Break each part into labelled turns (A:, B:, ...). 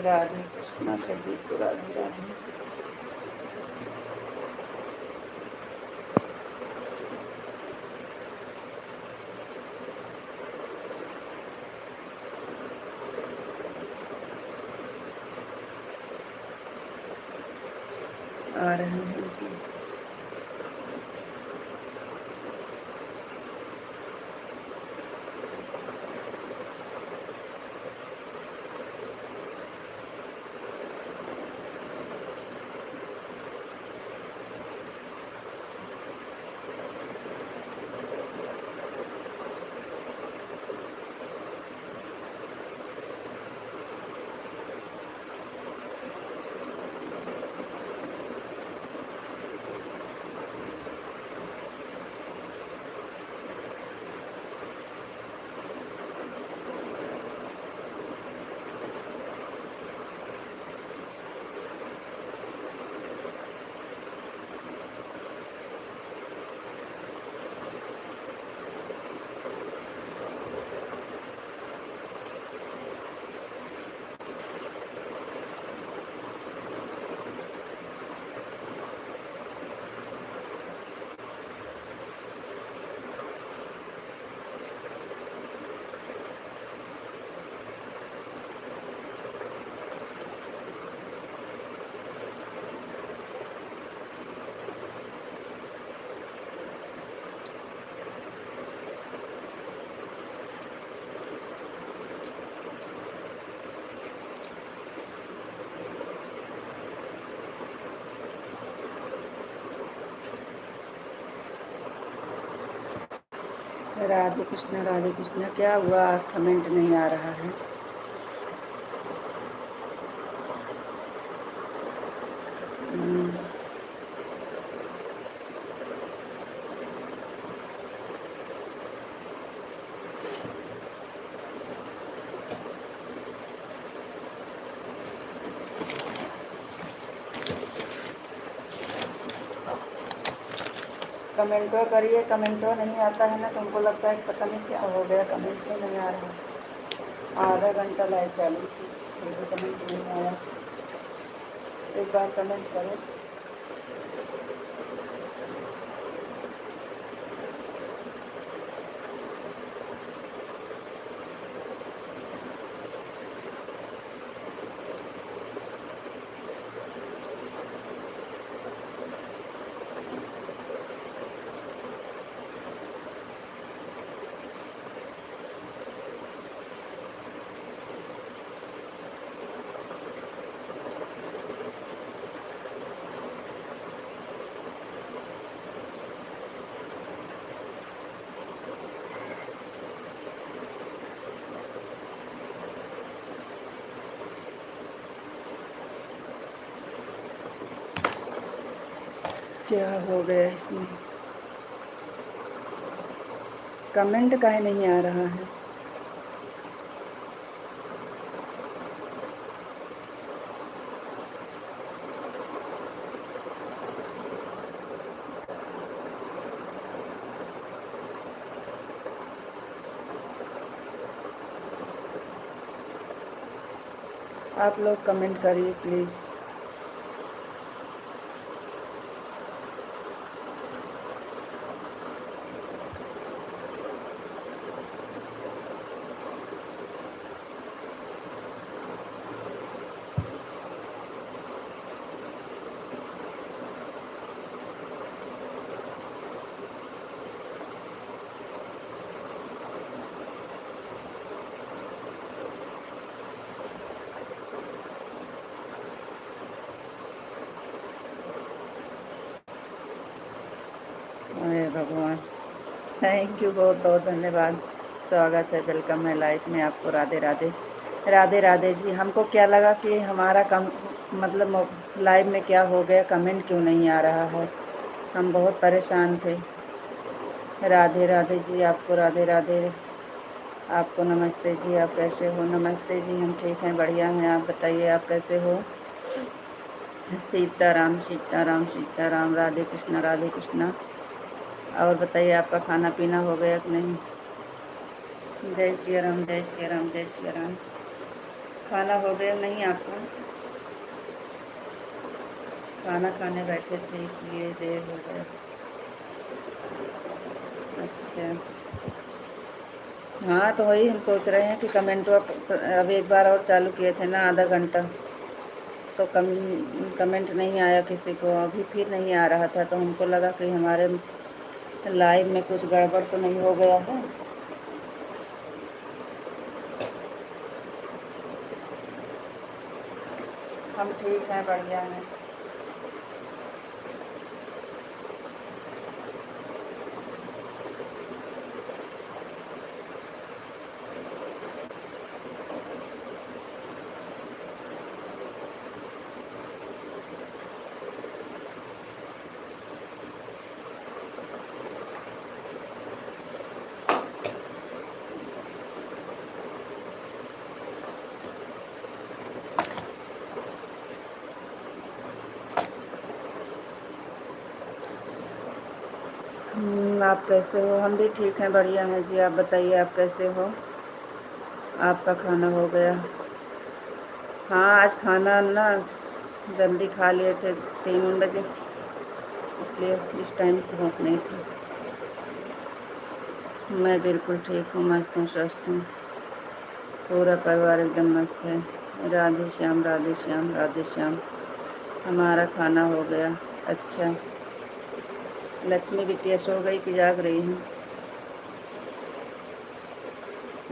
A: राधे कृष्णा सभी को राधे राधे। आ रहे हैं जी। राधे कृष्णा। क्या हुआ, कमेंट नहीं आ रहा है? कमेंटो करिए, कमेंटो नहीं आता है ना, तुमको लगता है पता नहीं क्या हो गया, कमेंट क्यों नहीं आ रहा। आधा घंटा लाइव चालू थी, फिर भी कमेंट नहीं आया। एक बार कमेंट करो। क्या हो गया इसमें, कमेंट काहे नहीं आ रहा है? आप लोग कमेंट करिए प्लीज़। अरे भगवान, थैंक यू, बहुत बहुत धन्यवाद। स्वागत है, वेलकम है लाइफ में आपको। राधे राधे। राधे राधे जी। हमको क्या लगा कि हमारा मतलब लाइव में क्या हो गया, कमेंट क्यों नहीं आ रहा है, हम बहुत परेशान थे। राधे राधे जी, आपको राधे राधे। आपको नमस्ते जी, आप कैसे हो? नमस्ते जी, हम ठीक हैं, बढ़िया हैं। आप बताइए, आप कैसे हो? सीताराम सीताराम सीताराम। राधे कृष्णा राधे कृष्णा। और बताइए, आपका खाना पीना हो गया कि नहीं? जय श्री राम, जय श्री राम, जय श्री राम। खाना हो गया नहीं आपका? खाना खाने बैठे थे इसलिए देर हो गया। अच्छा, हाँ तो वही हम सोच रहे हैं कि कमेंट अब एक बार और चालू किए थे ना आधा घंटा, तो कमेंट नहीं आया किसी को, अभी फिर नहीं आ रहा था, तो हमको लगा कि हमारे लाइव में कुछ गड़बड़ तो नहीं हो गया है। हम ठीक हैं, बढ़िया हैं। आप कैसे हो? हम भी ठीक हैं, बढ़िया हैं जी। आप बताइए, आप कैसे हो? आपका खाना हो गया? हाँ, आज खाना ना जल्दी खा लिए थे, 3 बजे, इसलिए इस टाइम की भूख नहीं थी। मैं बिल्कुल ठीक हूँ, मस्त हूँ, स्वस्थ हूँ। पूरा परिवार एकदम मस्त है। राधे श्याम, राधे श्याम, राधे श्याम। हमारा खाना हो गया। अच्छा, लक्ष्मी बिटिया सो गई कि जाग रही है?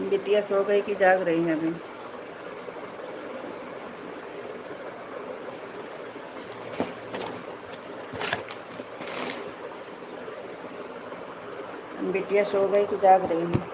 A: बिटिया सो गई कि जाग रही है अभी? बिटिया सो गई कि जाग रही है?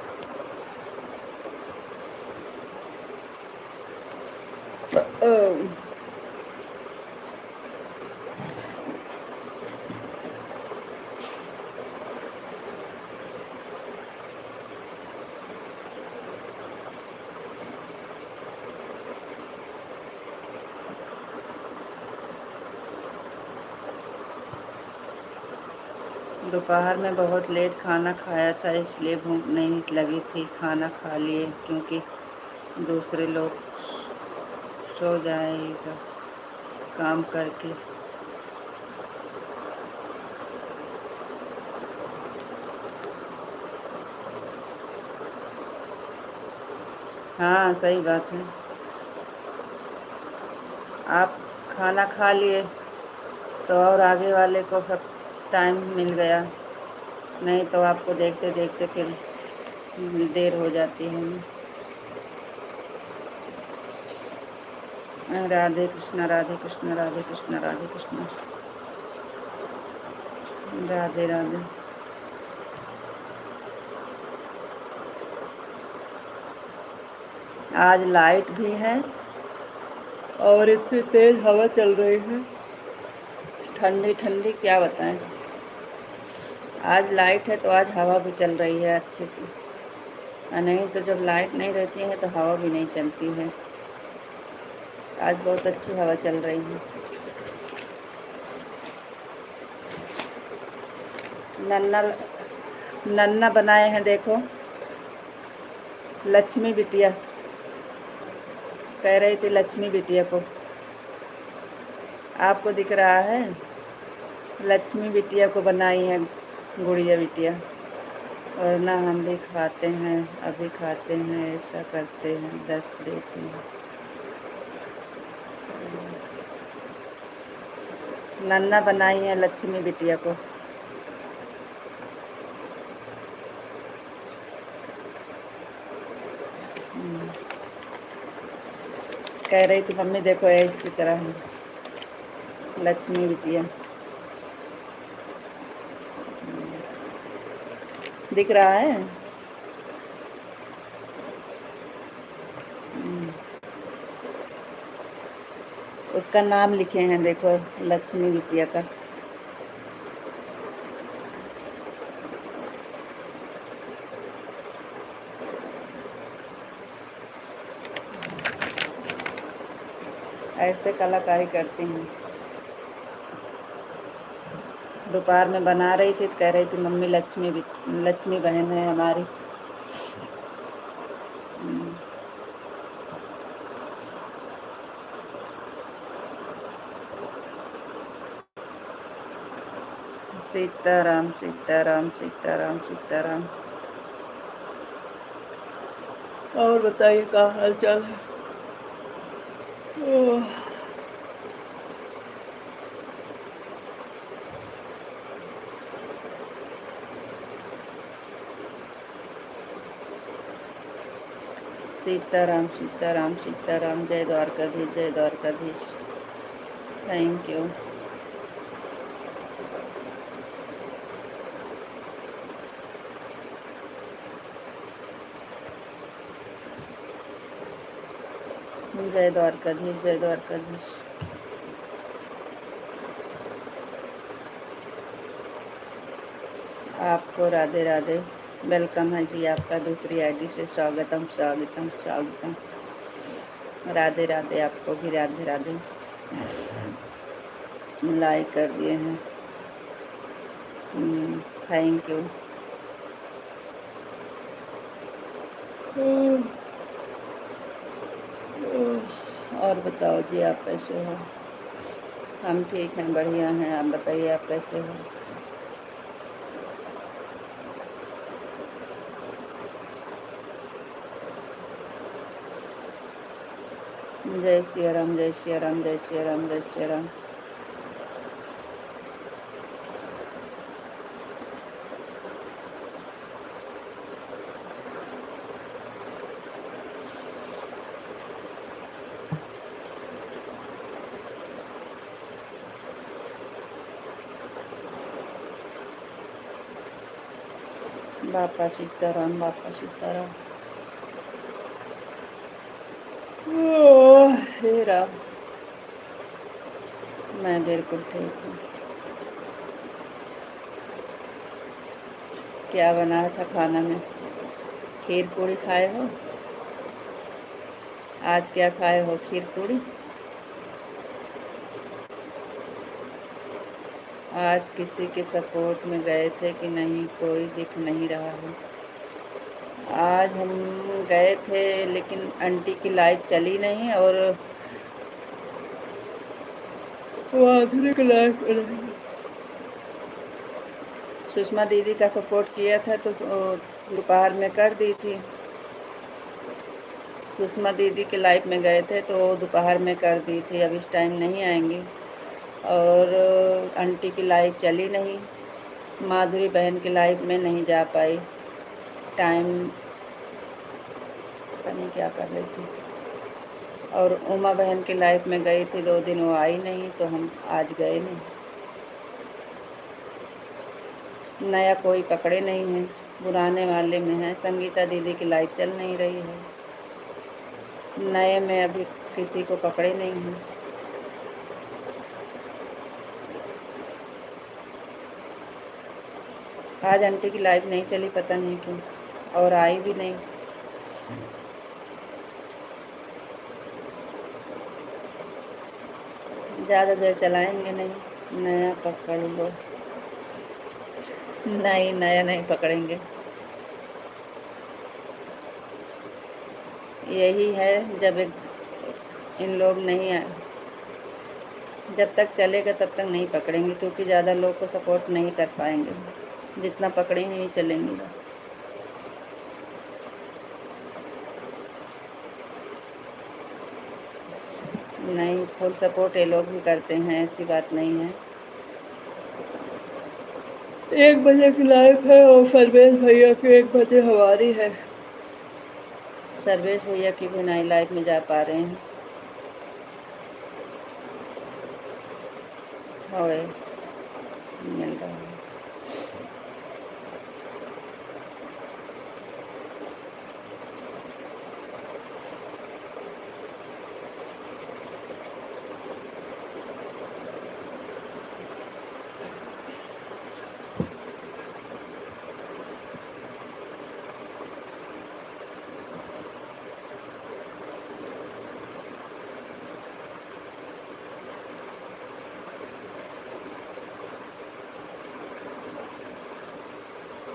A: दोपहर में बहुत लेट खाना खाया था, इसलिए भूख नहीं लगी थी। खाना खा लिए क्योंकि दूसरे लोग सो जाएगा काम करके। हाँ, सही बात है। आप खाना खा लिए तो और आगे वाले को सब टाइम मिल गया, नहीं तो आपको देखते देखते फिर देर हो जाती है। राधे कृष्णा, राधे कृष्णा, राधे कृष्णा, राधे कृष्णा, राधे राधे। आज लाइट भी है और इतनी तेज हवा चल रही है, ठंडी ठंडी, क्या बताएं। आज लाइट है तो आज हवा भी चल रही है अच्छे से, और नहीं तो जब लाइट नहीं रहती है तो हवा भी नहीं चलती है। आज बहुत अच्छी हवा चल रही है। नन्ना नन्ना बनाए हैं, देखो, लक्ष्मी बिटिया कह रही थी, लक्ष्मी बिटिया को। आपको दिख रहा है? लक्ष्मी बिटिया को बनाई है गुड़िया बिटिया। और ना हम भी खाते हैं, अभी खाते हैं, ऐसा करते हैं, 10 देते हैं। नन्ना बनाई है लक्ष्मी बिटिया को। कह रही थी मम्मी देखो ऐसी तरह है लक्ष्मी बिटिया। दिख रहा है? उसका नाम लिखे हैं, देखो, लक्ष्मी बिटिया का। ऐसे कलाकारी करती हूँ। दोपहर में बना रही थी तो कह रही थी मम्मी लक्ष्मी बहन है हमारी। सीताराम सीताराम सीताराम सीताराम। और बताइए क्या हाल चाल है? सीताराम सीताराम सीताराम। जय द्वारकाधीश जय द्वारकाधीश। Thank you. जय द्वारकाधीश जय द्वारकाधीश। आपको राधे राधे। वेलकम है जी आपका दूसरी आईडी से। स्वागतम स्वागतम स्वागतम। राधे राधे। आपको भी राधे राधे। लाइक कर दिए हैं। Thank you. और बताओ जी आप कैसे हो? हम ठीक हैं, बढ़िया हैं। आप बताइए आप कैसे हो? जय श्री राम जय श्री राम जय श्री राम जय श्री राम। बापा सीताराम बापा सीताराम। हे राम। मैं बिल्कुल ठीक हूँ। क्या बनाया था खाना में? खीर पूड़ी खाए हो? आज क्या खाए हो? खीर पूड़ी। आज किसी के सपोर्ट में गए थे कि नहीं? कोई दिख नहीं रहा है। आज हम गए थे लेकिन आंटी की लाइफ चली नहीं और माधुरी की लाइफ नहीं। सुषमा दीदी का सपोर्ट किया था तो दोपहर में कर दी थी। सुषमा दीदी के लाइफ में गए थे तो दोपहर में कर दी थी। अब इस टाइम नहीं आएंगी। और आंटी की लाइफ चली नहीं। माधुरी बहन की लाइफ में नहीं जा पाई। टाइम पता नहीं क्या कर रही थी। और उमा बहन की लाइफ में गई थी 2 दिन, वो आई नहीं तो हम आज गए नहीं। नया कोई पकड़े नहीं है, पुराने वाले में है। संगीता दीदी की लाइफ चल नहीं रही है। नए में अभी किसी को पकड़े नहीं है। आज आंटी की लाइफ नहीं चली, पता नहीं क्यों, और आई भी नहीं। ज़्यादा देर चलाएंगे नहीं, नया पकड़ लो। नहीं, नया नहीं पकड़ेंगे। यही है, जब इन लोग नहीं आए, जब तक चलेगा तब तक नहीं पकड़ेंगे, क्योंकि ज़्यादा लोग को सपोर्ट नहीं कर पाएंगे। जितना पकड़े हैं ही चलेंगे बस। नहीं, फुल सपोर्ट ये लोग भी करते हैं, ऐसी बात नहीं है। 1 बजे की लाइव है और सर्वेश भैया की 1 बजे हमारी है। सर्वेश भैया की भी नई लाइफ में जा पा रहे हैं। होए मिल रहा है।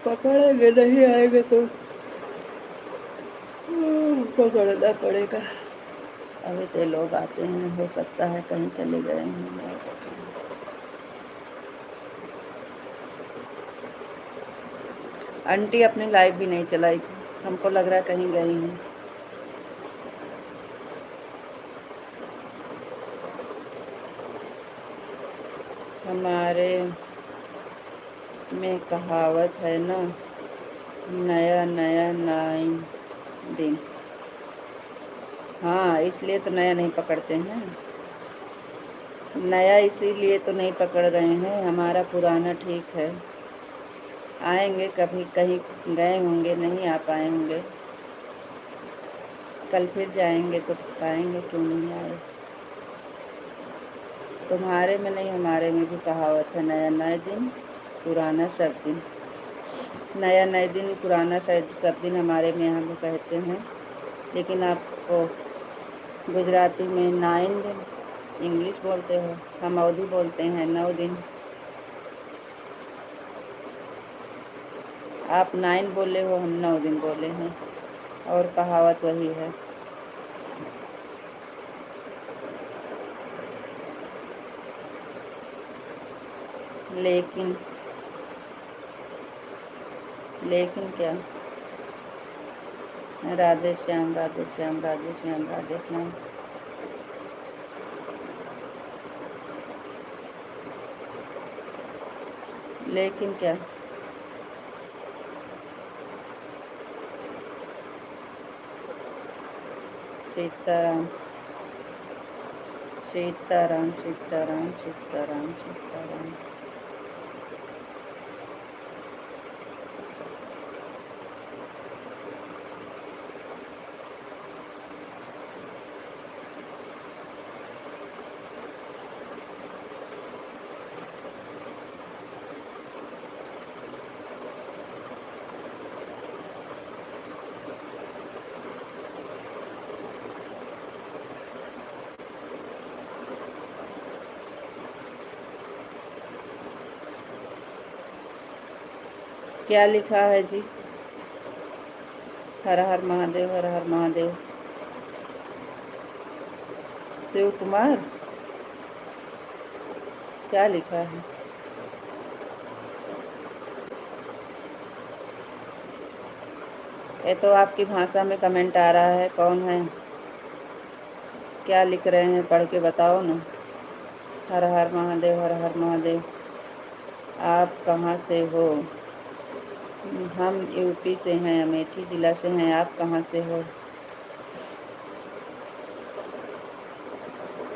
A: पकड़ेंगे, नहीं आएंगे तो पकड़ना पड़ेगा। अभी तो लोग आते हैं, हो सकता है कहीं चले गए हैं। आंटी अपनी लाइव भी नहीं चलाई थी, हमको लग रहा है कहीं गई हैं। हमारे में कहावत है ना, नया नया नाइन दिन। हाँ, इसलिए तो नया नहीं पकड़ते हैं, नया इसीलिए तो नहीं पकड़ रहे हैं, हमारा पुराना ठीक है। आएंगे कभी, कहीं गए होंगे, नहीं आ पाए होंगे, कल फिर जाएंगे तो पाएंगे, क्यों नहीं आए। तुम्हारे में नहीं, हमारे में भी कहावत है, नया नया दिन पुराना सब दिन। नया नया दिन पुराना सब दिन हमारे में यहाँ भी कहते हैं, लेकिन आपको गुजराती में 9 दिन इंग्लिश बोलते हो, हम अवधी बोलते हैं 9 दिन। आप 9 बोले हो, हम 9 दिन बोले हैं, और कहावत वही है। लेकिन क्या, राधे श्याम राधे श्याम राधे श्याम राधे श्याम। लेकिन क्या, सीताराम सीताराम सीताराम सीताराम सीताराम। क्या लिखा है जी? हर हर महादेव, हर हर महादेव। शिव कुमार, क्या लिखा है? ये तो आपकी भाषा में कमेंट आ रहा है, कौन है, क्या लिख रहे हैं, पढ़ के बताओ ना। हर हर महादेव, हर हर महादेव। आप कहाँ से हो? हम यूपी से हैं, अमेठी जिला से हैं। आप कहाँ से हो?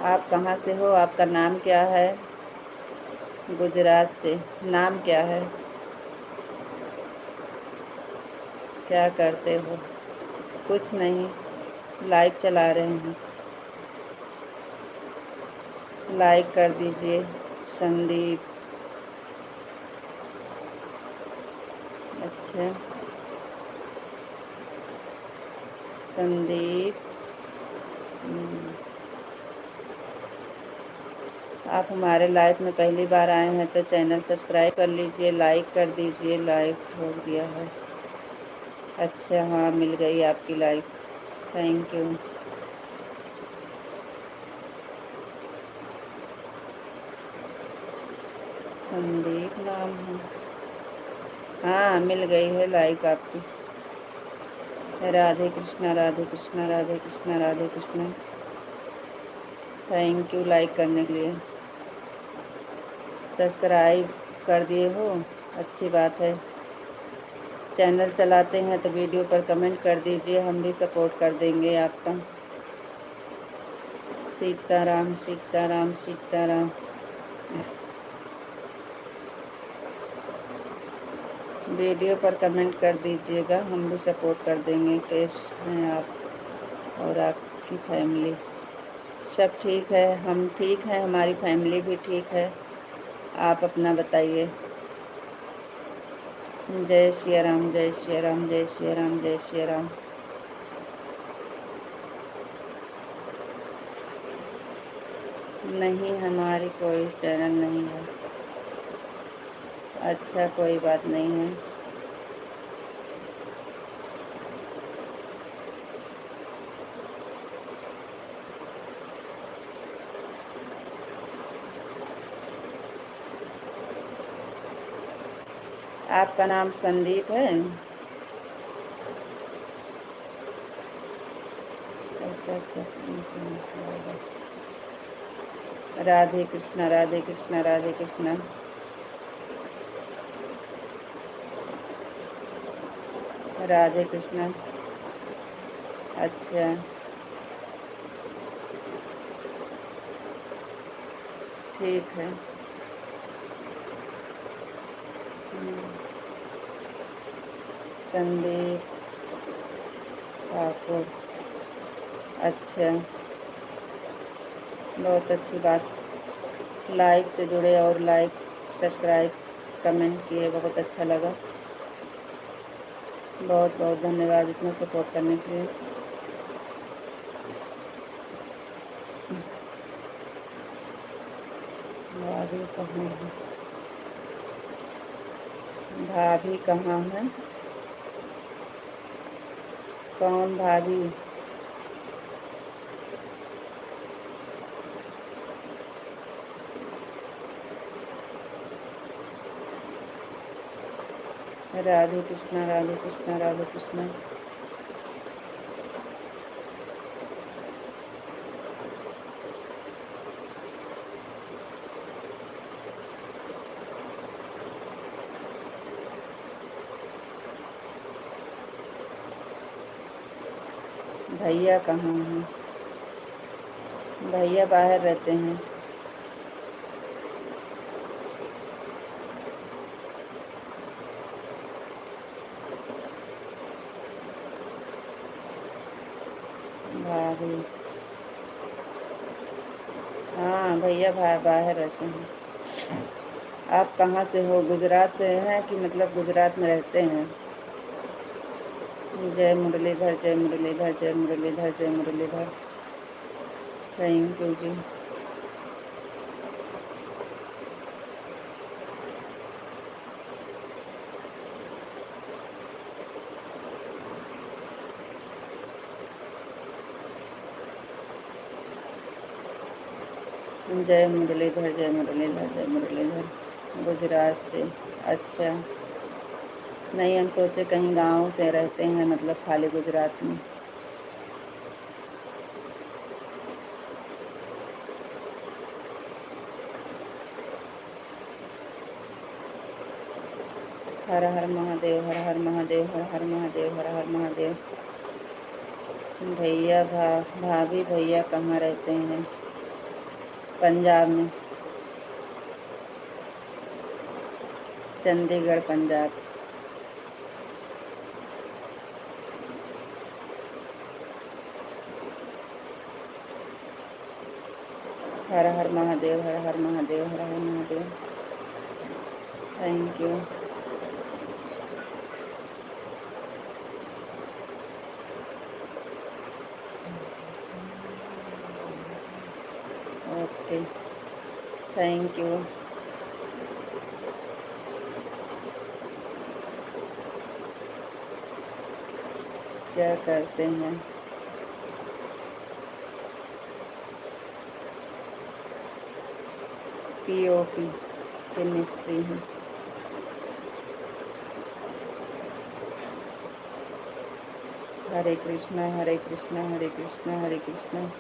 A: आप कहाँ से हो? आपका नाम क्या है? गुजरात से। नाम क्या है? क्या करते हो? कुछ नहीं, लाइव चला रहे हैं। लाइक कर दीजिए। संदीप, अच्छा संदीप, आप हमारे लाइव में पहली बार आए हैं तो चैनल सब्सक्राइब कर लीजिए, लाइक कर दीजिए। लाइव हो गया है, अच्छा हाँ, मिल गई आपकी लाइव, थैंक यू। संदीप नाम है, हाँ मिल गई है लाइक आपकी। Radhe Krishna Radhe Krishna Radhe Krishna Radhe Krishna. Thank you like करने के लिए। सब्सक्राइब कर दिए हो, अच्छी बात है। चैनल चलाते हैं तो वीडियो पर कमेंट कर दीजिए, हम भी सपोर्ट कर देंगे आपका। सीताराम सीताराम सीताराम। वीडियो पर कमेंट कर दीजिएगा, हम भी सपोर्ट कर देंगे। कैसे हैं आप और आपकी फैमिली? सब ठीक है, हम ठीक हैं, हमारी फैमिली भी ठीक है। आप अपना बताइए। जय श्री राम, जय श्री राम, जय श्री राम, जय श्री राम। नहीं, हमारी कोई चैनल नहीं है। अच्छा, कोई बात नहीं है। आपका नाम संदीप है? अच्छा अच्छा। राधे कृष्णा राधे कृष्णा राधे कृष्णा। राधे कृष्णा। अच्छा ठीक है। संदीप ठाकुर। अच्छा, बहुत अच्छी बात। लाइक से जुड़े और लाइक सब्सक्राइब कमेंट किए, बहुत अच्छा लगा। बहुत बहुत धन्यवाद इतना सपोर्ट करने के लिए। भाभी कहाँ है? भाभी कहाँ है? कौन भाभी? राधे कृष्णा राधे कृष्णा राधे कृष्णा। भैया कहाँ हैं? भैया बाहर रहते हैं। भाभी, हाँ भैया बाहर रहते हैं। आप कहाँ से हो? गुजरात से हैं कि मतलब गुजरात में रहते हैं? जय मुरलीधर जय मुरलीधर जय मुरलीधर जय मुरलीधर। थैंक यू जी। जय मुरलीधर जय मुरलीधर जय मुरलीधर। गुजरात से? अच्छा, नहीं हम सोचे कहीं गांव से रहते हैं, मतलब खाली गुजरात में। हर हर महादेव हर हर महादेव हर हर महादेव हर हर महादेव। भैया भाभी भैया कहाँ रहते हैं? पंजाब में, Chandigarh Punjab. Har Har Mahadev Har Har Mahadev Har Har Mahadev. Thank you. Okay, thank you. क्या करते हैं? पीओपी के मिस्त्री हैं। हरे कृष्णा हरे कृष्णा हरे कृष्णा हरे कृष्णा।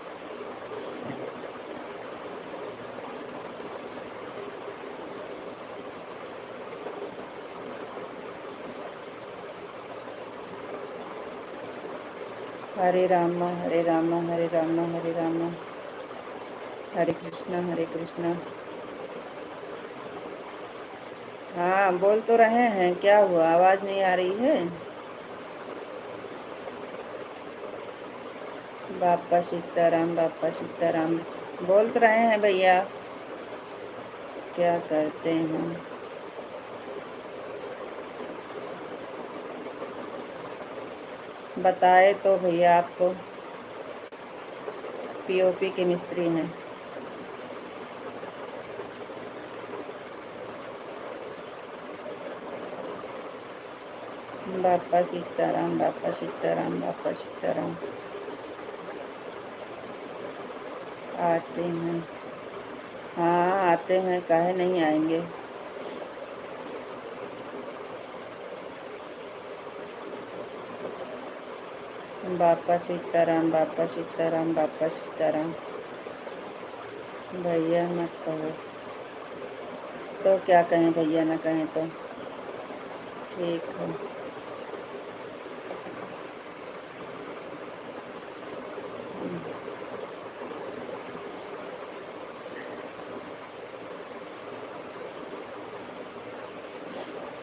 A: हरे राम हरे राम हरे राम हरे राम। हरे कृष्णा हरे कृष्णा। हाँ बोल तो रहे हैं, क्या हुआ आवाज़ नहीं आ रही है? बापा सीताराम बापा सीताराम। बोल तो रहे हैं भैया। क्या करते हैं? बताए तो भैया आपको, पीओपी के मिस्त्री हैं। बापा सीताराम बापा सीताराम बापा सीताराम। आते हैं, हाँ आते हैं, काहे नहीं आएंगे। बापा सीताराम, बापा सीताराम, बापा सीताराम। भैया मत कहो तो क्या कहें, भैया ना कहें तो ठीक है।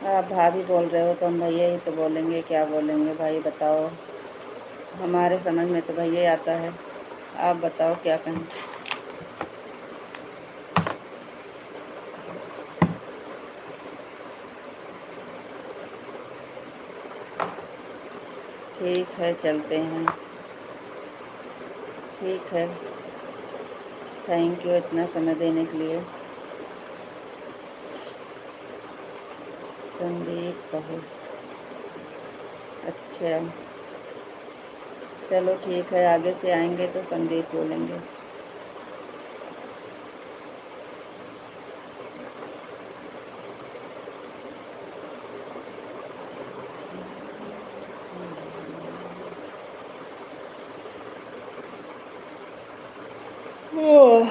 A: आप भाभी बोल रहे हो तो हम भैया ही तो बोलेंगे, क्या बोलेंगे भाई बताओ। हमारे समझ में तो भैया ही आता है, आप बताओ क्या कहें। ठीक है चलते हैं, ठीक है। थैंक यू इतना समय देने के लिए। संदीप कहो, अच्छा चलो ठीक है, आगे से आएंगे तो संदीप बोलेंगे। ओह,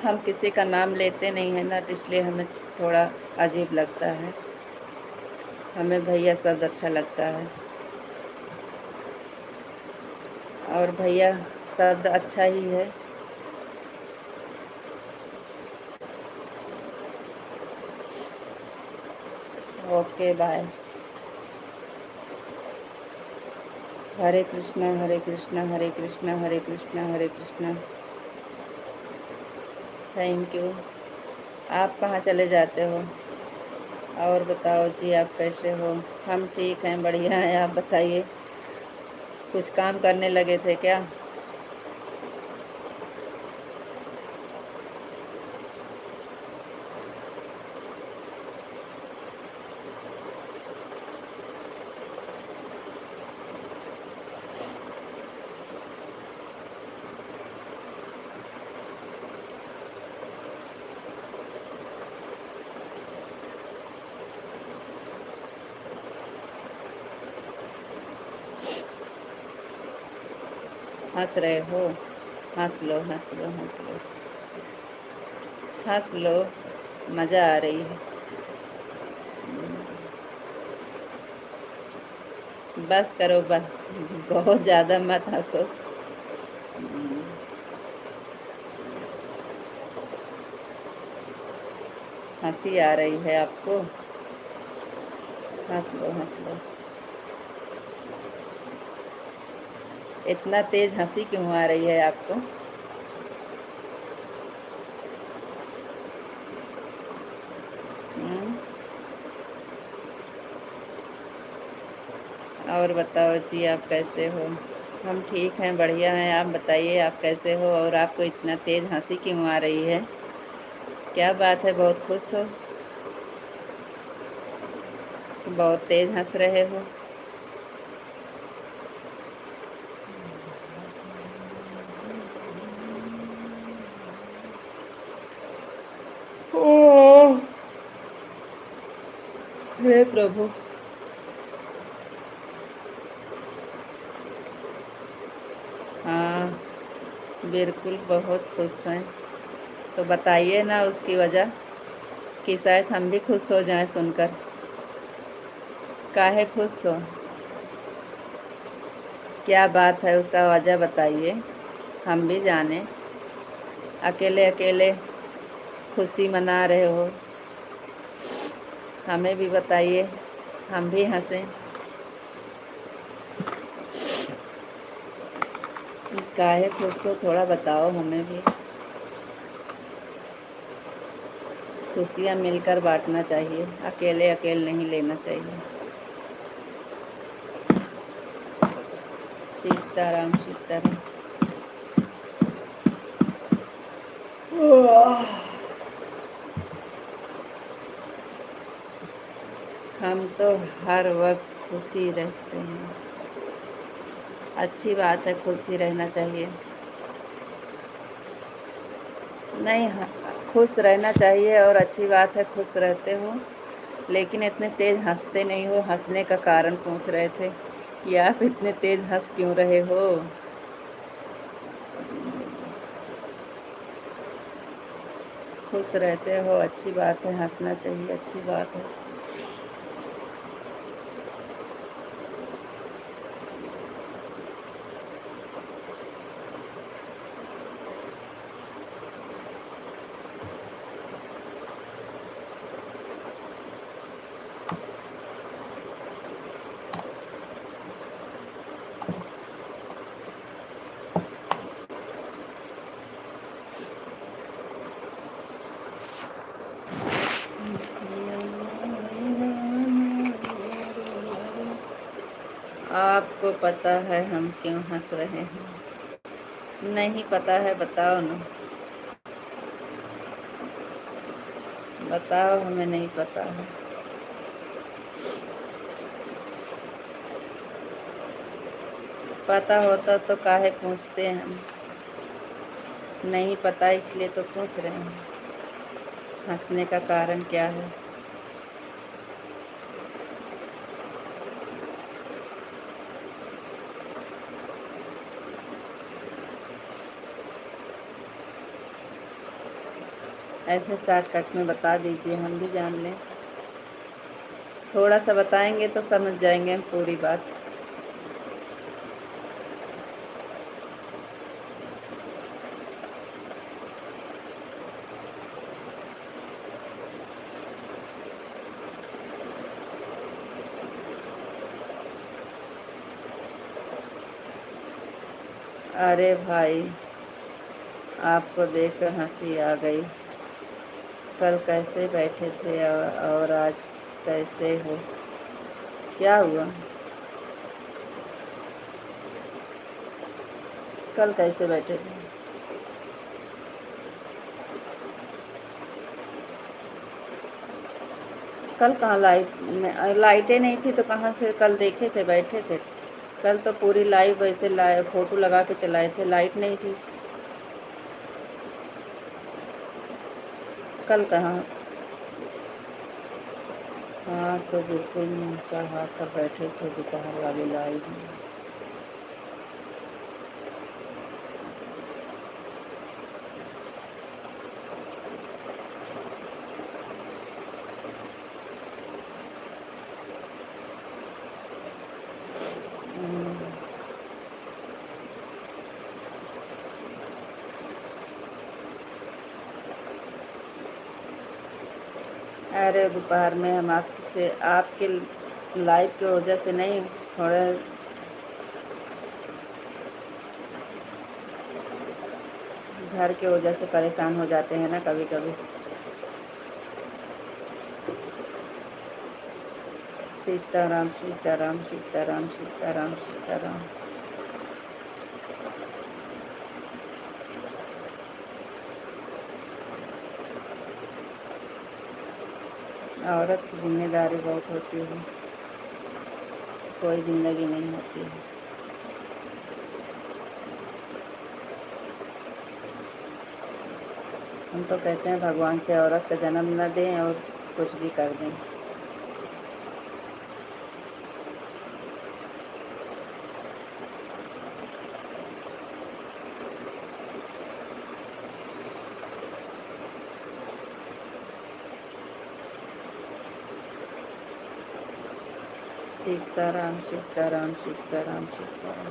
A: हम किसी का नाम लेते नहीं है ना, तो इसलिए हमें थोड़ा अजीब लगता है। हमें भैया शब्द अच्छा लगता है, और भैया शब्द अच्छा ही है। Okay bye. Hare Krishna Hare Krishna Hare Krishna Hare Krishna Hare Krishna. Thank you. आप कहाँ चले जाते हो? और बताओ जी, आप कैसे हो? हम ठीक हैं, बढ़िया हैं, आप बताइए। कुछ काम करने लगे थे क्या? हंस रहे हो? हंस लो हंस लो हंस लो हंस लो, मज़ा आ रही है। बस करो बस, बहुत ज़्यादा मत हंसो। हंसी आ रही है आपको? हंस लो हंस लो। इतना तेज हंसी क्यों आ रही है आपको? हम्म? और बताओ जी, आप कैसे हो? हम ठीक हैं, बढ़िया हैं, आप बताइए आप कैसे हो, और आपको इतना तेज हंसी क्यों आ रही है? क्या बात है, बहुत खुश हो? बहुत तेज हंस रहे हो। ओह, हे प्रभु। हाँ बिल्कुल, बहुत खुश हैं। तो बताइए ना उसकी वजह, कि शायद हम भी खुश हो जाएं सुनकर। काहे खुश हो? क्या बात है, उसका वजह बताइए, हम भी जाने। अकेले अकेले खुशी मना रहे हो, हमें भी बताइए, हम भी हंसें। काहे खुश हो, थोड़ा बताओ हमें भी। खुशियाँ मिलकर बांटना चाहिए, अकेले अकेले नहीं लेना चाहिए। सीताराम सीताराम। हम तो हर वक्त खुशी रहते हैं। अच्छी बात है, खुशी रहना चाहिए। नहीं, खुश रहना चाहिए, और अच्छी बात है खुश रहते हो, लेकिन इतने तेज हंसते नहीं हो। हंसने का कारण पूछ रहे थे। या आप इतने तेज हंस क्यों रहे हो? खुश रहते हो, अच्छी बात है, हंसना चाहिए, अच्छी बात है। आपको पता है हम क्यों हंस रहे हैं? नहीं पता है, बताओ ना। बताओ, हमें नहीं पता है। पता होता तो काहे पूछते हम? नहीं पता इसलिए तो पूछ रहे हैं। हंसने का कारण क्या है? ऐसे शॉर्टकट में बता दीजिए, हम भी जान लें। थोड़ा सा बताएंगे तो समझ जाएंगे हम पूरी बात। अरे भाई, आपको देखकर हंसी आ गई। कल कैसे बैठे थे और आज कैसे हो? क्या हुआ? कल कैसे बैठे थे? कल कहाँ लाइटें नहीं थी तो कहाँ से कल देखे थे बैठे थे? कल तो पूरी लाइव वैसे फोटो लगा के चलाए थे, लाइट नहीं थी। कल कहाँ? हाँ तो बिल्कुल चाह कर बैठे थे दोपहर वाली लाइव में। अरे दोपहर में हम आपके लाइव की वजह से नहीं, थोड़े घर की वजह से परेशान हो जाते हैं ना कभी कभी। सीताराम सीताराम सीताराम सीताराम सीताराम। औरत की जिम्मेदारी बहुत होती है, कोई जिंदगी नहीं होती है। हम तो कहते हैं भगवान से औरत का जन्म न दें और कुछ भी कर दें। सीताराम सीताराम सीताराम सीताराम।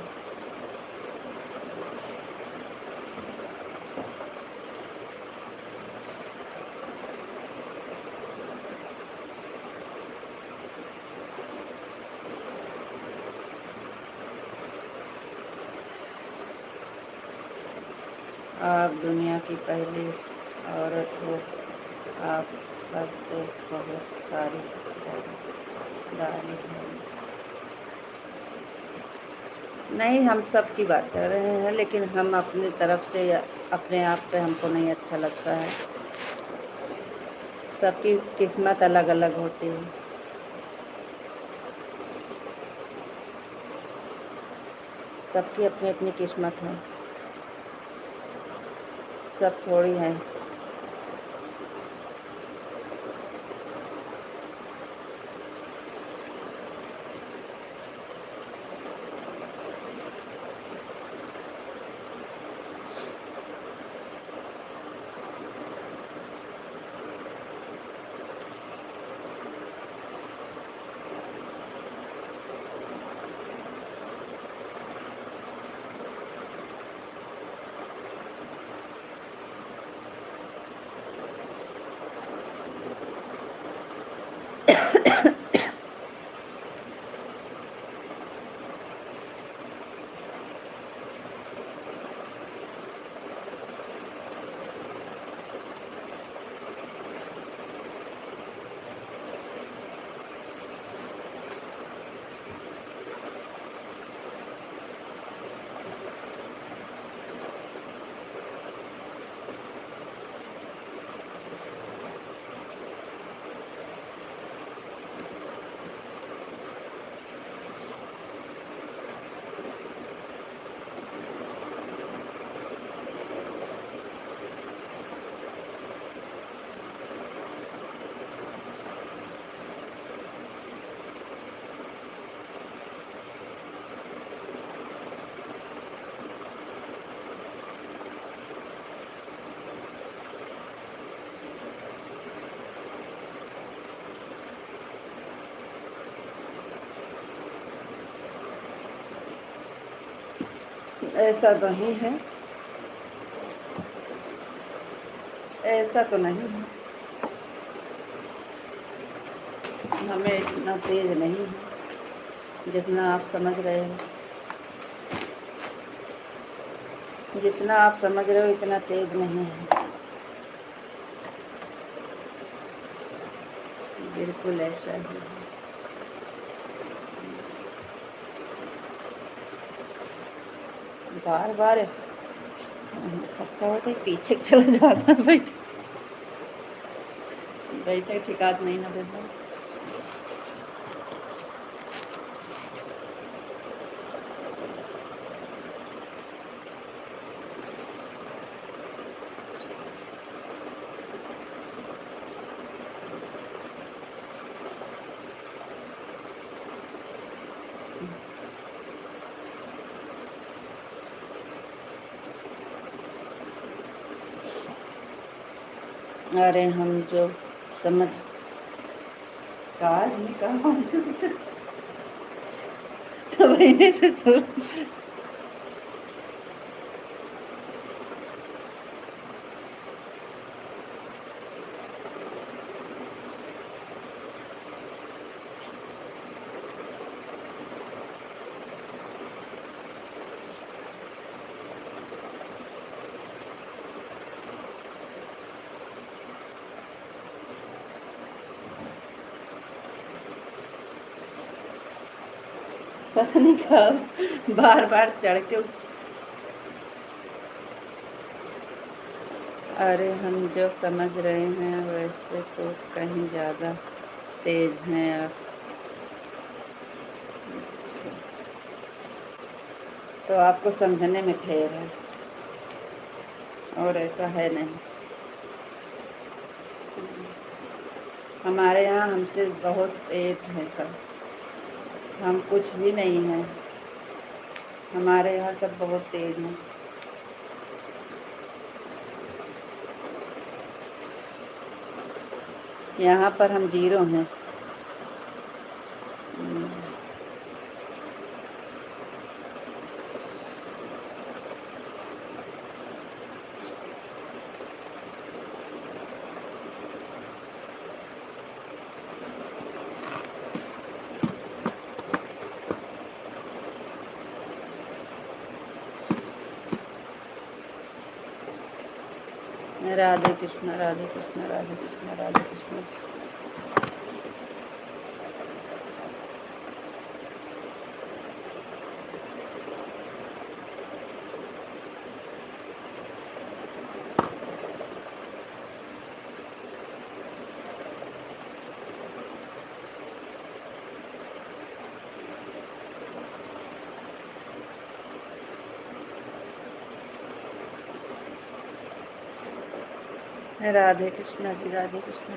A: आप दुनिया की पहली औरत हो, आप पर तो बहुत सारी जिम्मेदारी है। नहीं, हम सब की बात कर रहे हैं, लेकिन हम अपनी तरफ से अपने आप पे हमको नहीं अच्छा लगता है। सबकी किस्मत अलग अलग होती है। सबकी अपनी अपनी किस्मत है, सब थोड़ी है। ऐसा नहीं है, ऐसा तो नहीं है, हमें इतना तेज नहीं है जितना आप समझ रहे हो। जितना आप समझ रहे हो इतना तेज नहीं है, बिल्कुल ऐसा ही है। बार बार खसका होता है, पीछे चला जाता है। बैठे ठिकात नहीं ना देता। अरे हम जो समझ कार निकाल तो मैंने से पता नहीं कब बार बार चढ़ के। अरे हम जो समझ रहे हैं वैसे तो कहीं ज़्यादा तेज हैं आप। तो आपको समझने में फेर है, और ऐसा है नहीं। हमारे यहाँ हमसे बहुत तेज है सब, हम कुछ भी नहीं हैं। हमारे यहाँ सब बहुत तेज हैं। यहाँ पर हम 0 हैं। राधे कृष्ण, राधे कृष्ण, राधे कृष्ण, राधे कृष्ण। राधे कृष्ण जी, राधे कृष्ण।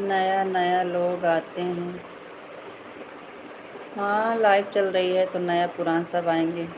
A: नया नया लोग आते हैं। हाँ, लाइव चल रही है तो नया पुराना सब आएंगे।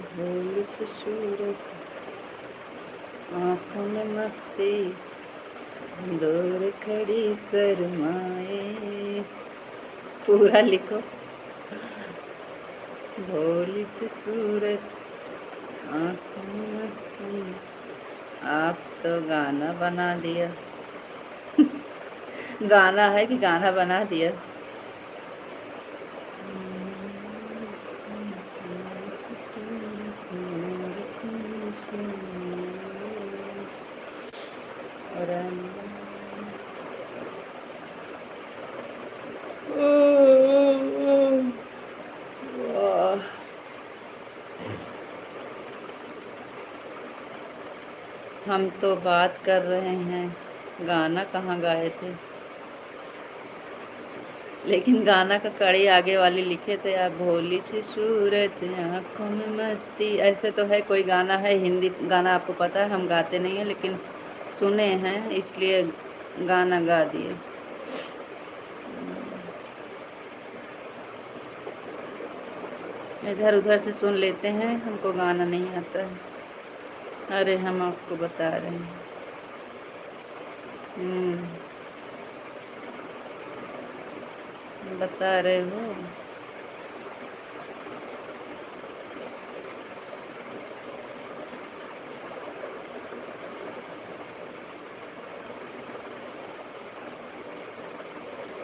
A: भोली सी सूरत, आँखों में मस्ती, दूर खड़ी शर्माए। पूरा लिखो। भोली सी सूरत, आँखों में मस्ती। आप तो गाना बना दिया। गाना है कि गाना बना दिया। और हम तो बात कर रहे हैं, गाना कहाँ गाए थे। लेकिन गाना का कड़ी आगे वाली लिखे थे आप। भोली सी सूरत, आँखों में मस्ती। ऐसे तो है, कोई गाना है हिंदी गाना, आपको पता है, हम गाते नहीं हैं लेकिन सुने हैं इसलिए गाना गा दिए। इधर उधर से सुन लेते हैं, हमको गाना नहीं आता है। अरे हम आपको बता रहे हैं। बता रहे हो।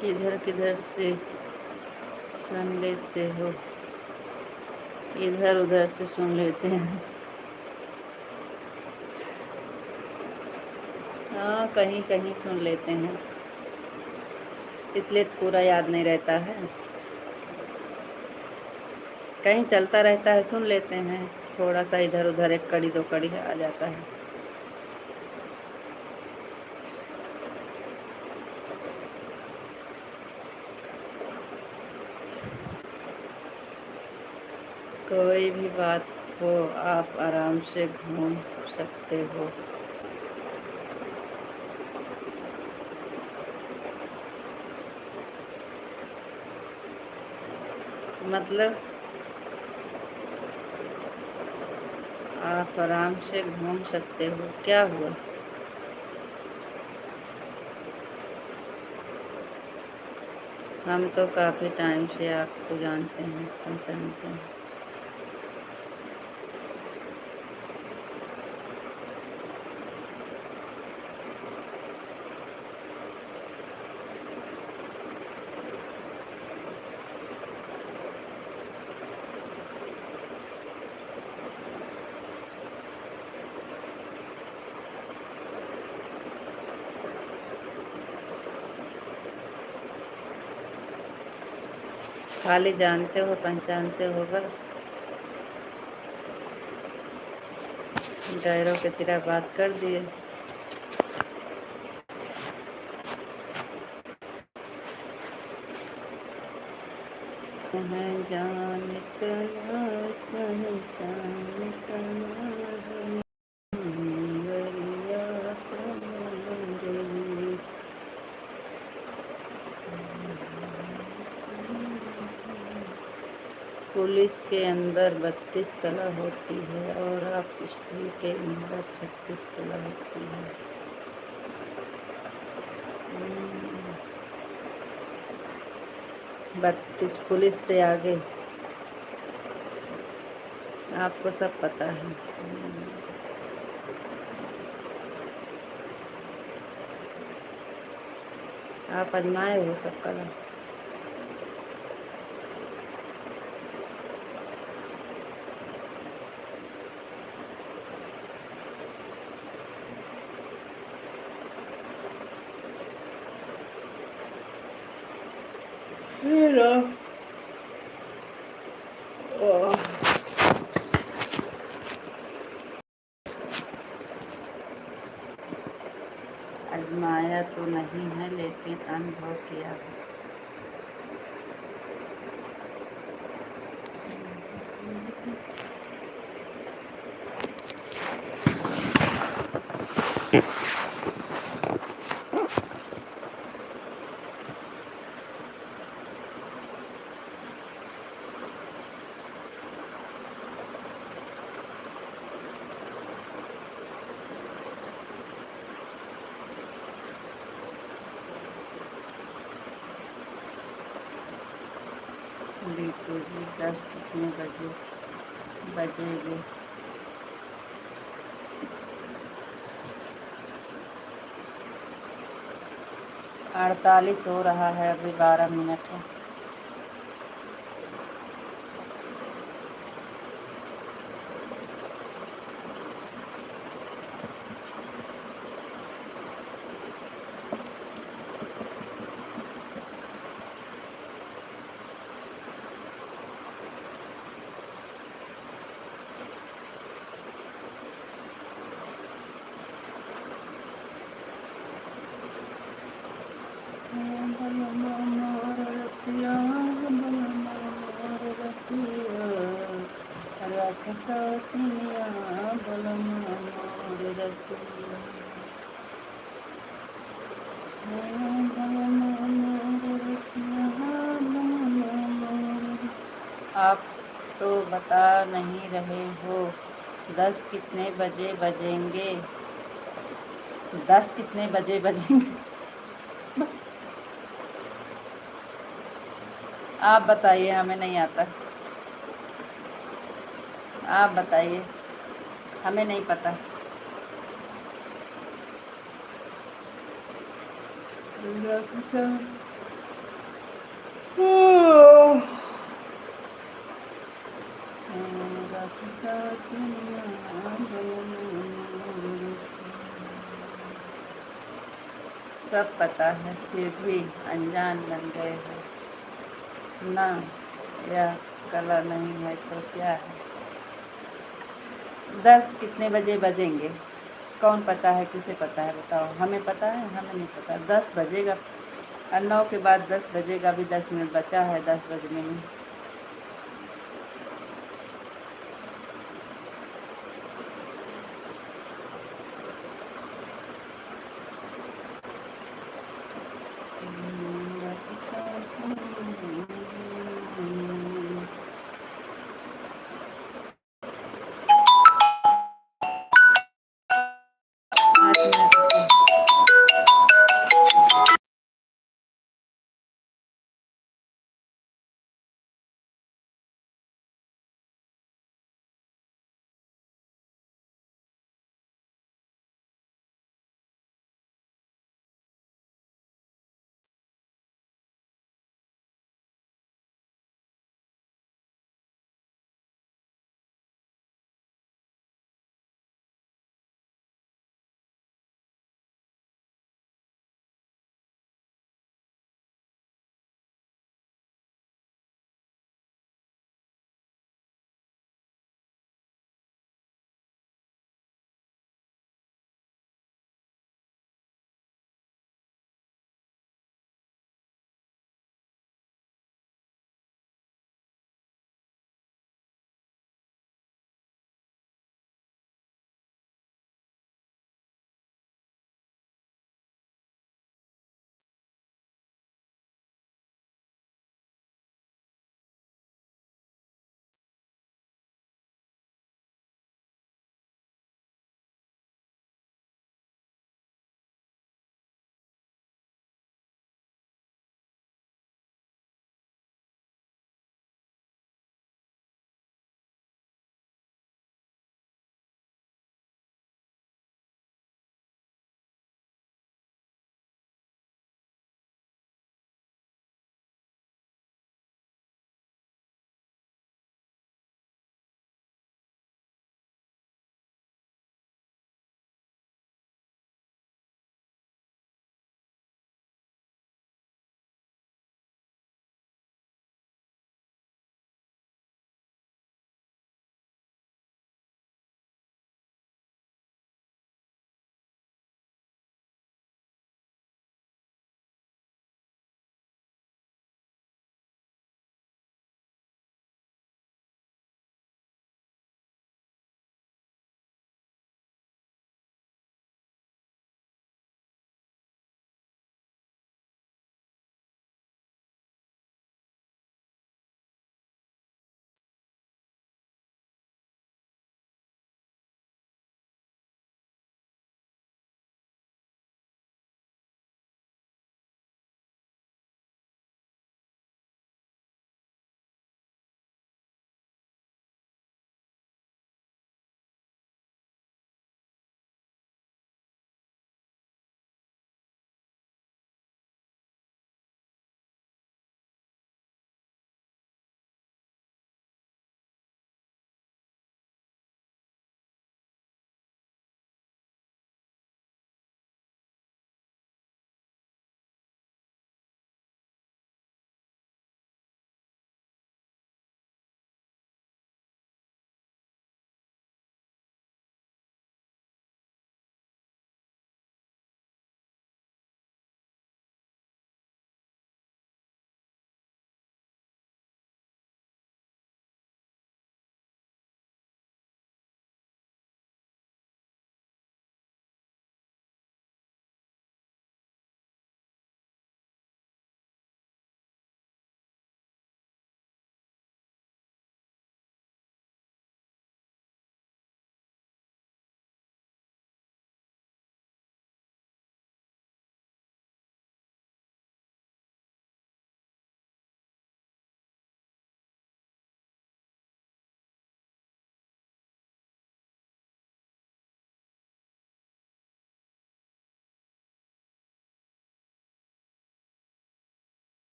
A: किधर किधर से सुन लेते हो, इधर उधर से सुन लेते हैं। हाँ, कहीं कहीं सुन लेते हैं, इसलिए पूरा याद नहीं रहता है। कहीं चलता रहता है, सुन लेते हैं, थोड़ा सा इधर उधर एक कड़ी दो कड़ी आ जाता है। कोई भी बात हो, आप आराम से घूम सकते हो। मतलब आप आराम से घूम सकते हो, क्या हुआ। हम तो काफ़ी टाइम से आपको जानते हैं, पहचानते हैं। खाली जानते हो, पहचानते हो बस। डायरों की तरह बात कर दिए। जान इतना पहचान इतना पुलिस के अंदर 32 कला होती है और आप स्त्री के अंदर 36 कला होती है। 32 पुलिस से आगे, आपको सब पता है। आप आजमाए हो सब कला। आजमाया तो नहीं है लेकिन अनुभव किया है। जी 10 कितने बजेंगे? 48 हो रहा है, अभी 12 मिनट है। आप तो बता नहीं रहे हो 10 कितने बजे बजेंगे? 10 कितने बजे बजेंगे? आप बताइए, हमें नहीं आता। आप बताइए, हमें नहीं पता। सब पता है फिर भी अनजान बन गए हो ना। यह कला नहीं है तो क्या है? 10 कितने बजे बजेंगे? कौन पता है? किसे पता है? बताओ। हमें पता है? हमें नहीं पता। 10 बजेगा, और 9 के बाद 10 बजेगा। अभी 10 मिनट बचा है 10 बजने में।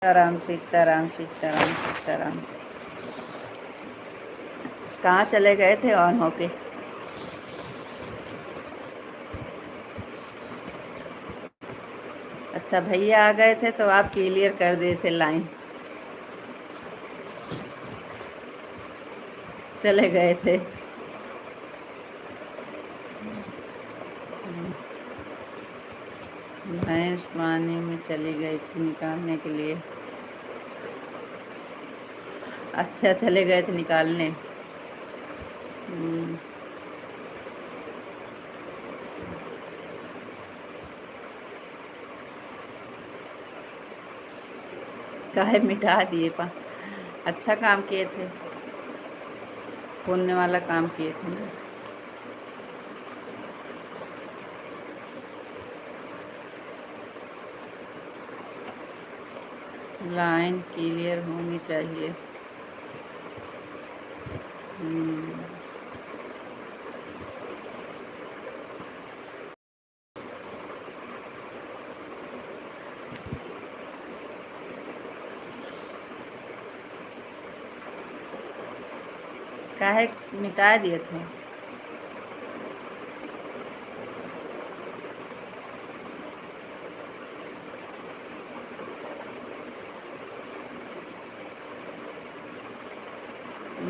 A: सीताराम सीताराम सीताराम सीताराम। कहाँ चले गए थे ऑन होके? अच्छा, भैया आ गए थे तो आप क्लियर कर दिए थे लाइन, चले गए थे। भैंस पानी में चली गई थी निकालने के लिए। अच्छा, चले गए थे निकालने। हम्म, काहे मिटा दिए पा? अच्छा काम किए थे, पुण्य वाला काम किए थे ना। लाइन क्लियर होनी चाहिए। हम्म, काहे मिटा दिए थे?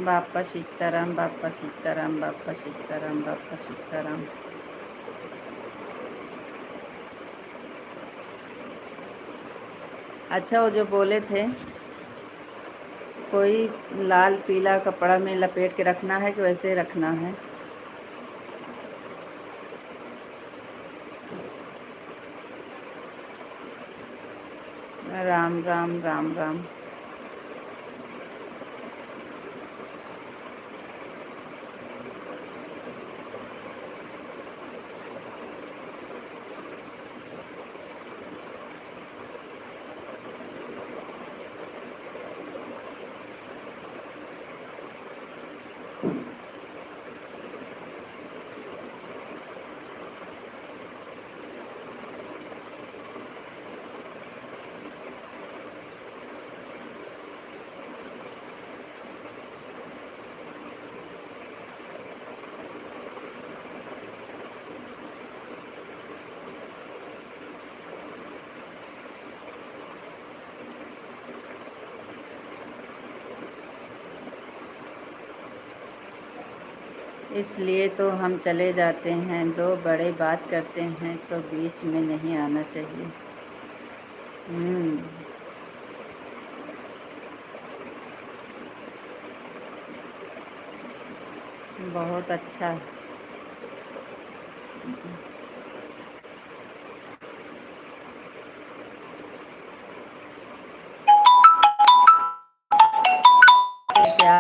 A: बापा सीताराम, बापा सीताराम, बापा सीताराम, बापा सीताराम। अच्छा, वो जो बोले थे कोई लाल पीला कपड़ा में लपेट के रखना है कि वैसे ही रखना है? राम राम राम राम। इसलिए तो हम चले जाते हैं, दो बड़े बात करते हैं तो बीच में नहीं आना चाहिए। हम्म, बहुत अच्छा। क्या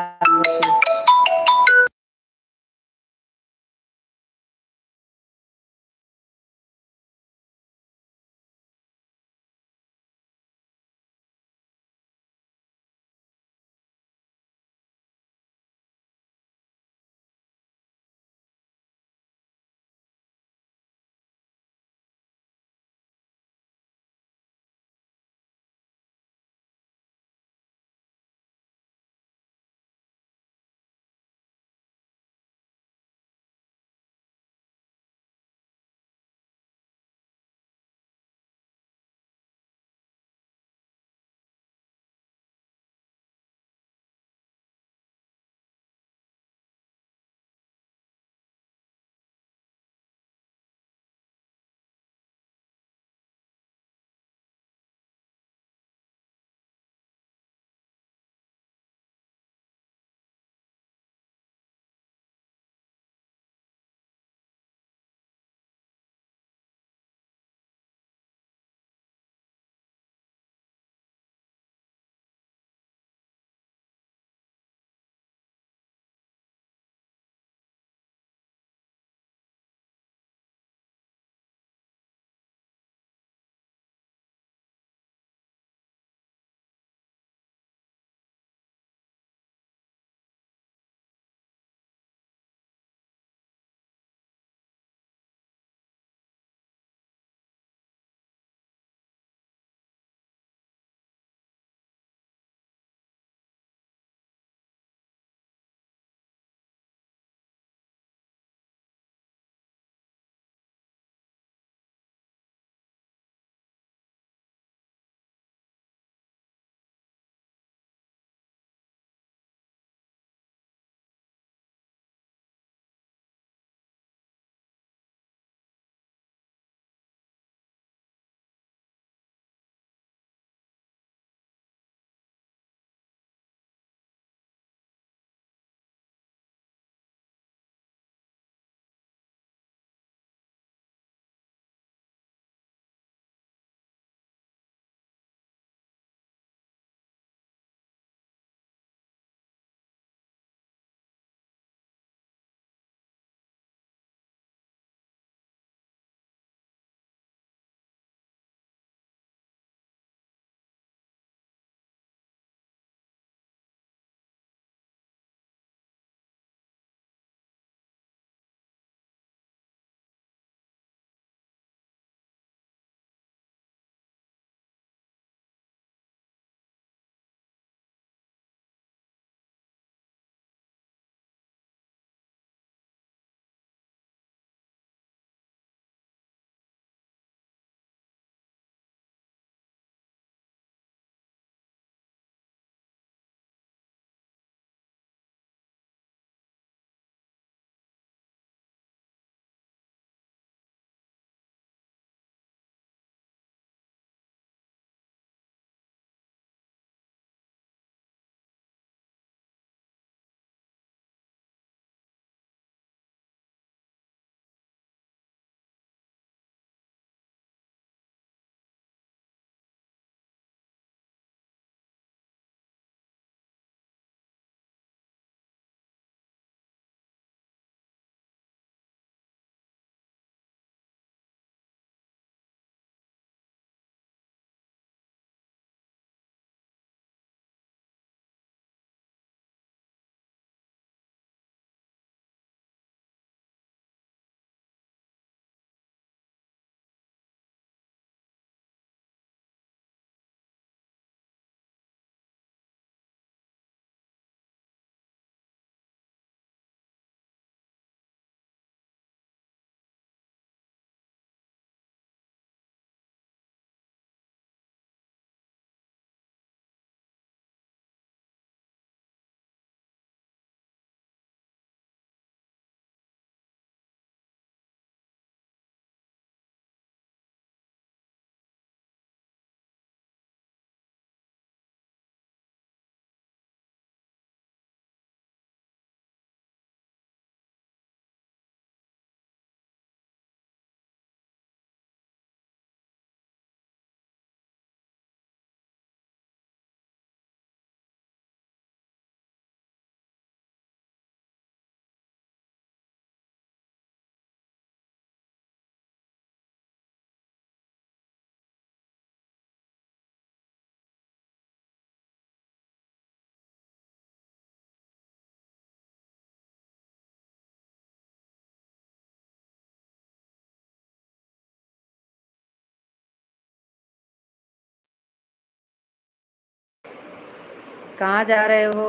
A: कहाँ जा रहे हो?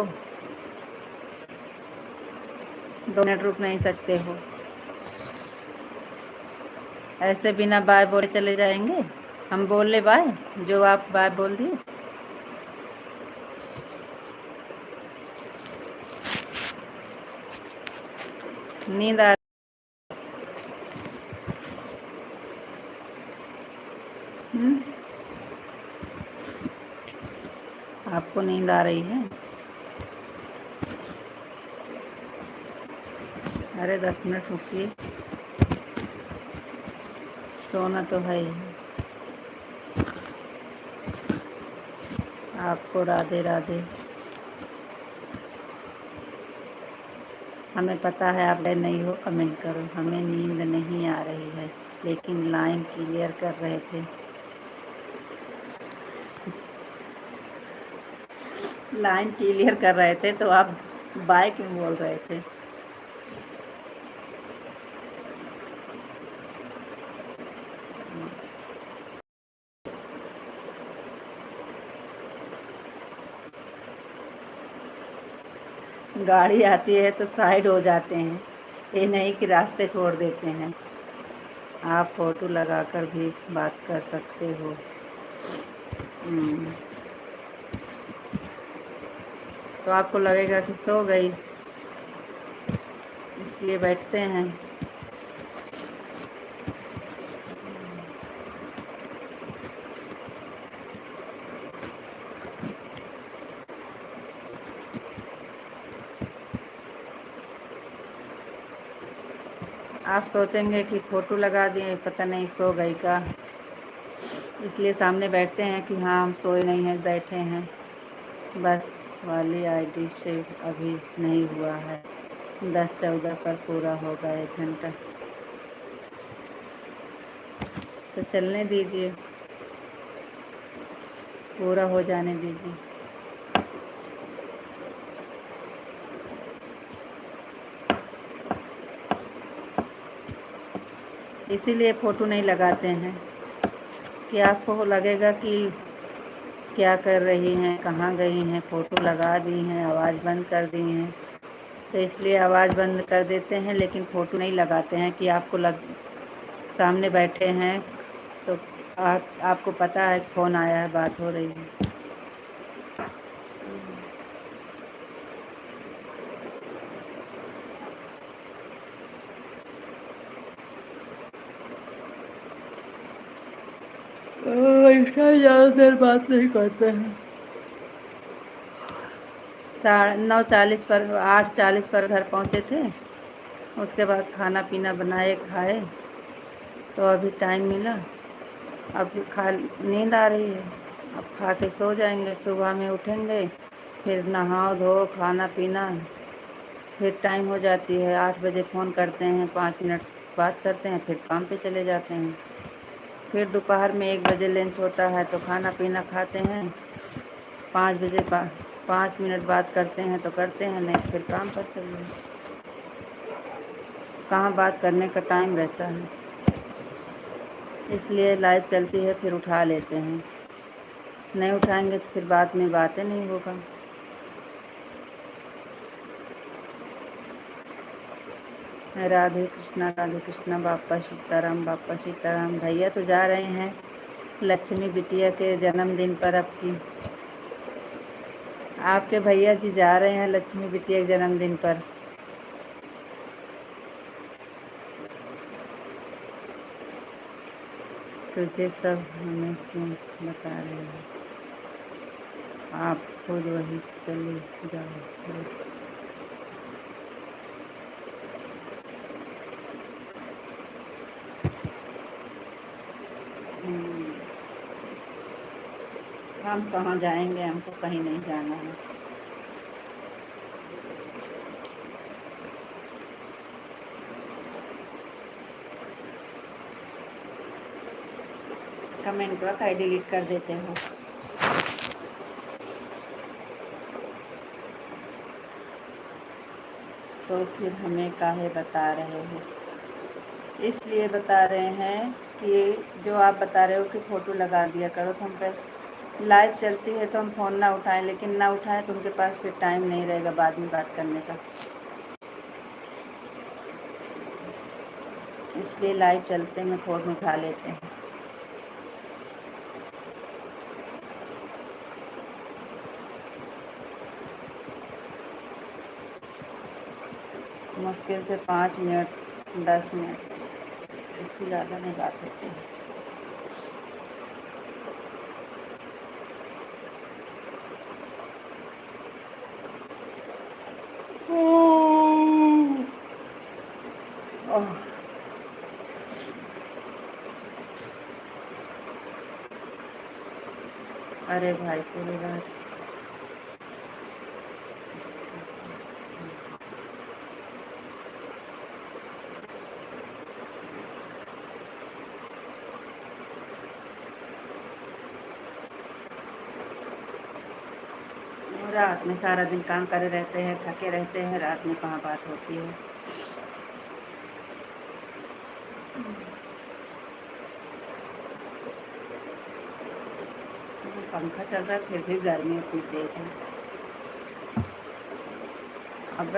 A: 2 मिनट रुक नहीं सकते हो? ऐसे बिना बाय बोले चले जाएंगे? हम बोल ले बाय, जो आप बाय बोल दिए। नींद आ हम्म? आपको नींद आ रही है? अरे 10 मिनट रुकिए, सोना तो है ही। आपको राधे राधे। हमें पता है आप गए नहीं हो, कमेंट करो। हमें नींद नहीं आ रही है, लेकिन लाइन क्लियर कर रहे थे। लाइन क्लियर कर रहे थे तो आप बाय क्यों बोल रहे थे? गाड़ी आती है तो साइड हो जाते हैं, ये नहीं कि रास्ते छोड़ देते हैं। आप फोटो लगाकर भी बात कर सकते हो। तो आपको लगेगा कि सो गई, इसलिए बैठते हैं। आप सोचेंगे कि फ़ोटो लगा दिए, पता नहीं सो गई का, इसलिए सामने बैठते हैं कि हाँ हम सोए नहीं हैं, बैठे हैं। बस वाली आईडी से अभी नहीं हुआ है, 10-14 पर पूरा होगा 1 घंटा। तो चलने दीजिए, पूरा हो जाने दीजिए। इसीलिए फ़ोटो नहीं लगाते हैं कि आपको लगेगा कि क्या कर रही हैं, कहाँ गई हैं। फ़ोटो लगा दी हैं, आवाज़ बंद कर दी हैं, तो इसलिए आवाज़ बंद कर देते हैं, लेकिन फ़ोटो नहीं लगाते हैं कि आपको सामने बैठे हैं तो आपको पता है फ़ोन आया है, बात हो रही है। इसका ज़्यादा देर बात नहीं करते हैं। 9:40 पर, 8:40 पर घर पहुँचे थे। उसके बाद खाना पीना बनाए खाए, तो अभी टाइम मिला। अब नींद आ रही है, अब खा के सो जाएंगे। सुबह में उठेंगे, फिर नहाओ धो, खाना पीना, फिर टाइम हो जाती है 8 बजे। फ़ोन करते हैं, 5 मिनट बात करते हैं, फिर काम पे चले जाते हैं। फिर दोपहर में 1 बजे लंच होता है, तो खाना पीना खाते हैं। 5 बजे 5 मिनट बात करते हैं तो करते हैं, नहीं फिर काम पर चलिए। कहाँ बात करने का टाइम रहता है, इसलिए लाइव चलती है फिर उठा लेते हैं। नहीं उठाएंगे तो फिर बाद में बातें नहीं होगा। राधे कृष्णा, बापा सीताराम, बापा सीताराम। भैया तो जा रहे हैं लक्ष्मी बिटिया के जन्मदिन पर। आपके भैया जी जा रहे हैं लक्ष्मी बिटिया के जन्मदिन पर। तुझे सब हमें क्यों बता रहे हैं, आप खुद वही चले जाओ। हम कहाँ जाएंगे, हमको कहीं नहीं जाना है। कमेंट को काहे डिलीट कर देते हो? तो फिर हमें काहे बता रहे हो? इसलिए बता रहे हैं कि जो आप बता रहे हो कि फ़ोटो लगा दिया करो, तो हम लाइव चलती है तो हम फ़ोन ना उठाएं, लेकिन ना उठाएं तो उनके पास फिर टाइम नहीं रहेगा बाद में बात करने का, इसलिए लाइव चलते में फ़ोन उठा लेते हैं। मुश्किल से 5 मिनट 10 मिनट, इससे ज़्यादा नहीं बात होती है। ओह, अरे भाई पूरी रात रात में सारा दिन काम करे रहते हैं, थके रहते हैं, रात में कहाँ बात होती है। पंखा चल रहा है फिर भी गर्मी इतनी तेज है। अब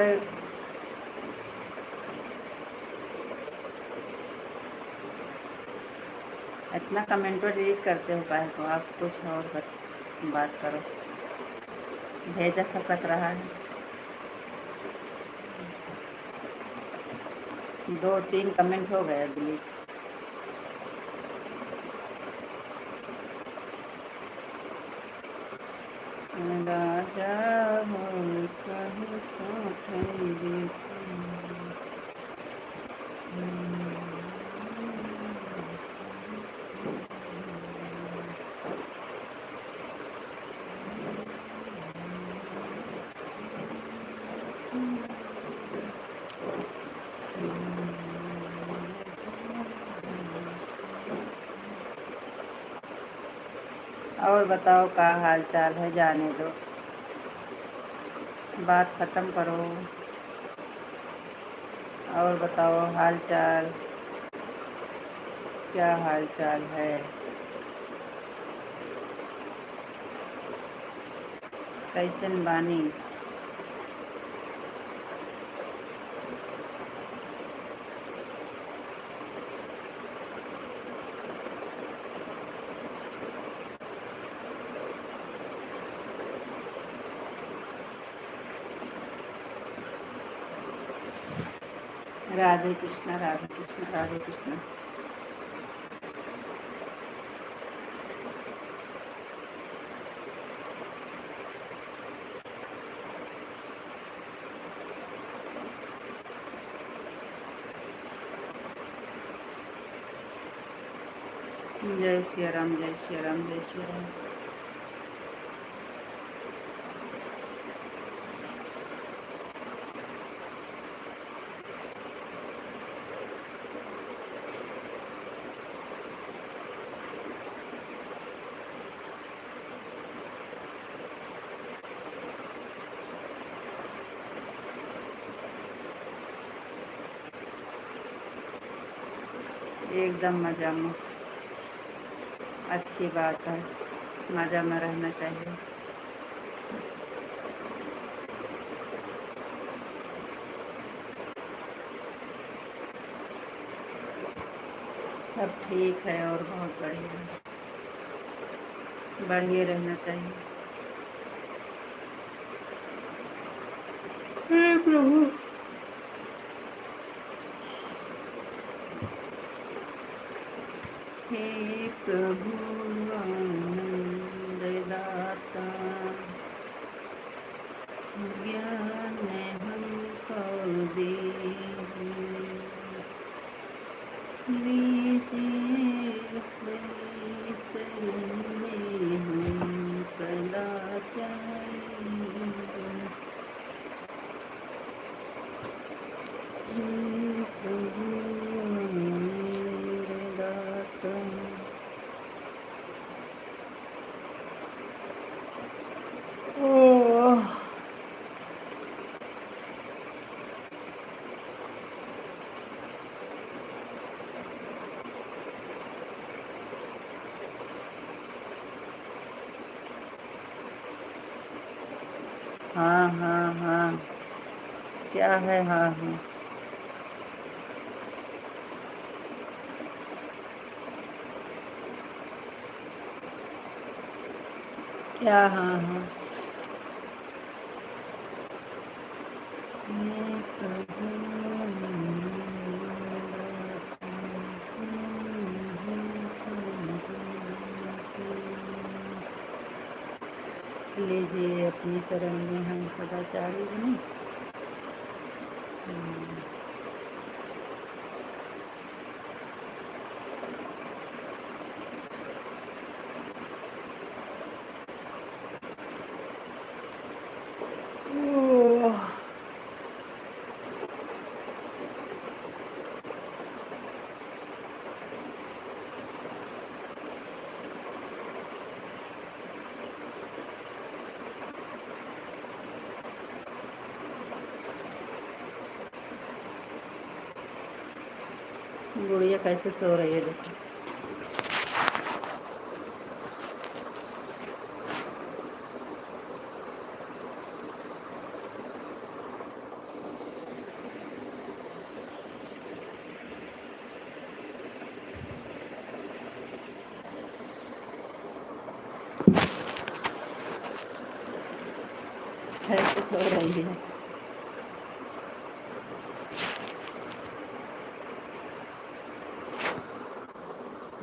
A: इतना कमेंट डिलीट करते हो काहे को? आप कुछ और बात करो। भेजा खसक रहा है, 2-3 कमेंट हो गया डिलीट। राजा हो कहूँ साथी और बताओ क्या हाल चाल है? जाने दो, बात ख़त्म करो। और बताओ हाल चाल, क्या हाल चाल है? कैसन बानी? राधे कृष्णा राधे कृष्णा राधे कृष्णा। जय श्री राम जय श्री राम जय श्री राम। एकदम मज़ा में, अच्छी बात है, मज़ा में रहना चाहिए। सब ठीक है और बहुत बढ़िया, बढ़िया रहना चाहिए। हे प्रभु, हे प्रभु आनंद दाता, ज्ञान हमको दीजिए, लीजिए अपनी शरण में हम सदा चाहिए। हे प्रभु आनंद दाता। ओह, हाँ हाँ हाँ। क्या है? हाँ हाँ। क्या? हाँ हाँ। लीजिए अपनी शरण में हम सदाचारी बने। गुड़िया कैसे सो रही है देखो। कैसे सो रही है।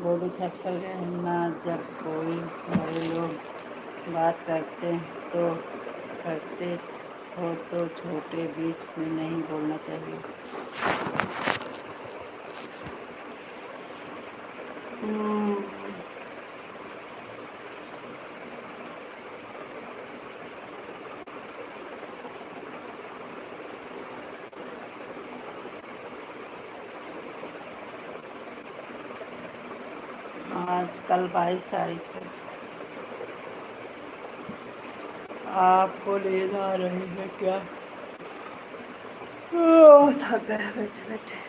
A: बोलू छत पर गए ना, जब कोई बड़े लोग बात करते तो करते हो तो छोटे बीच में नहीं बोलना चाहिए। आज कल 22 तारीख है। आपको नींद आ रही है क्या? थक गया बैठे बैठे।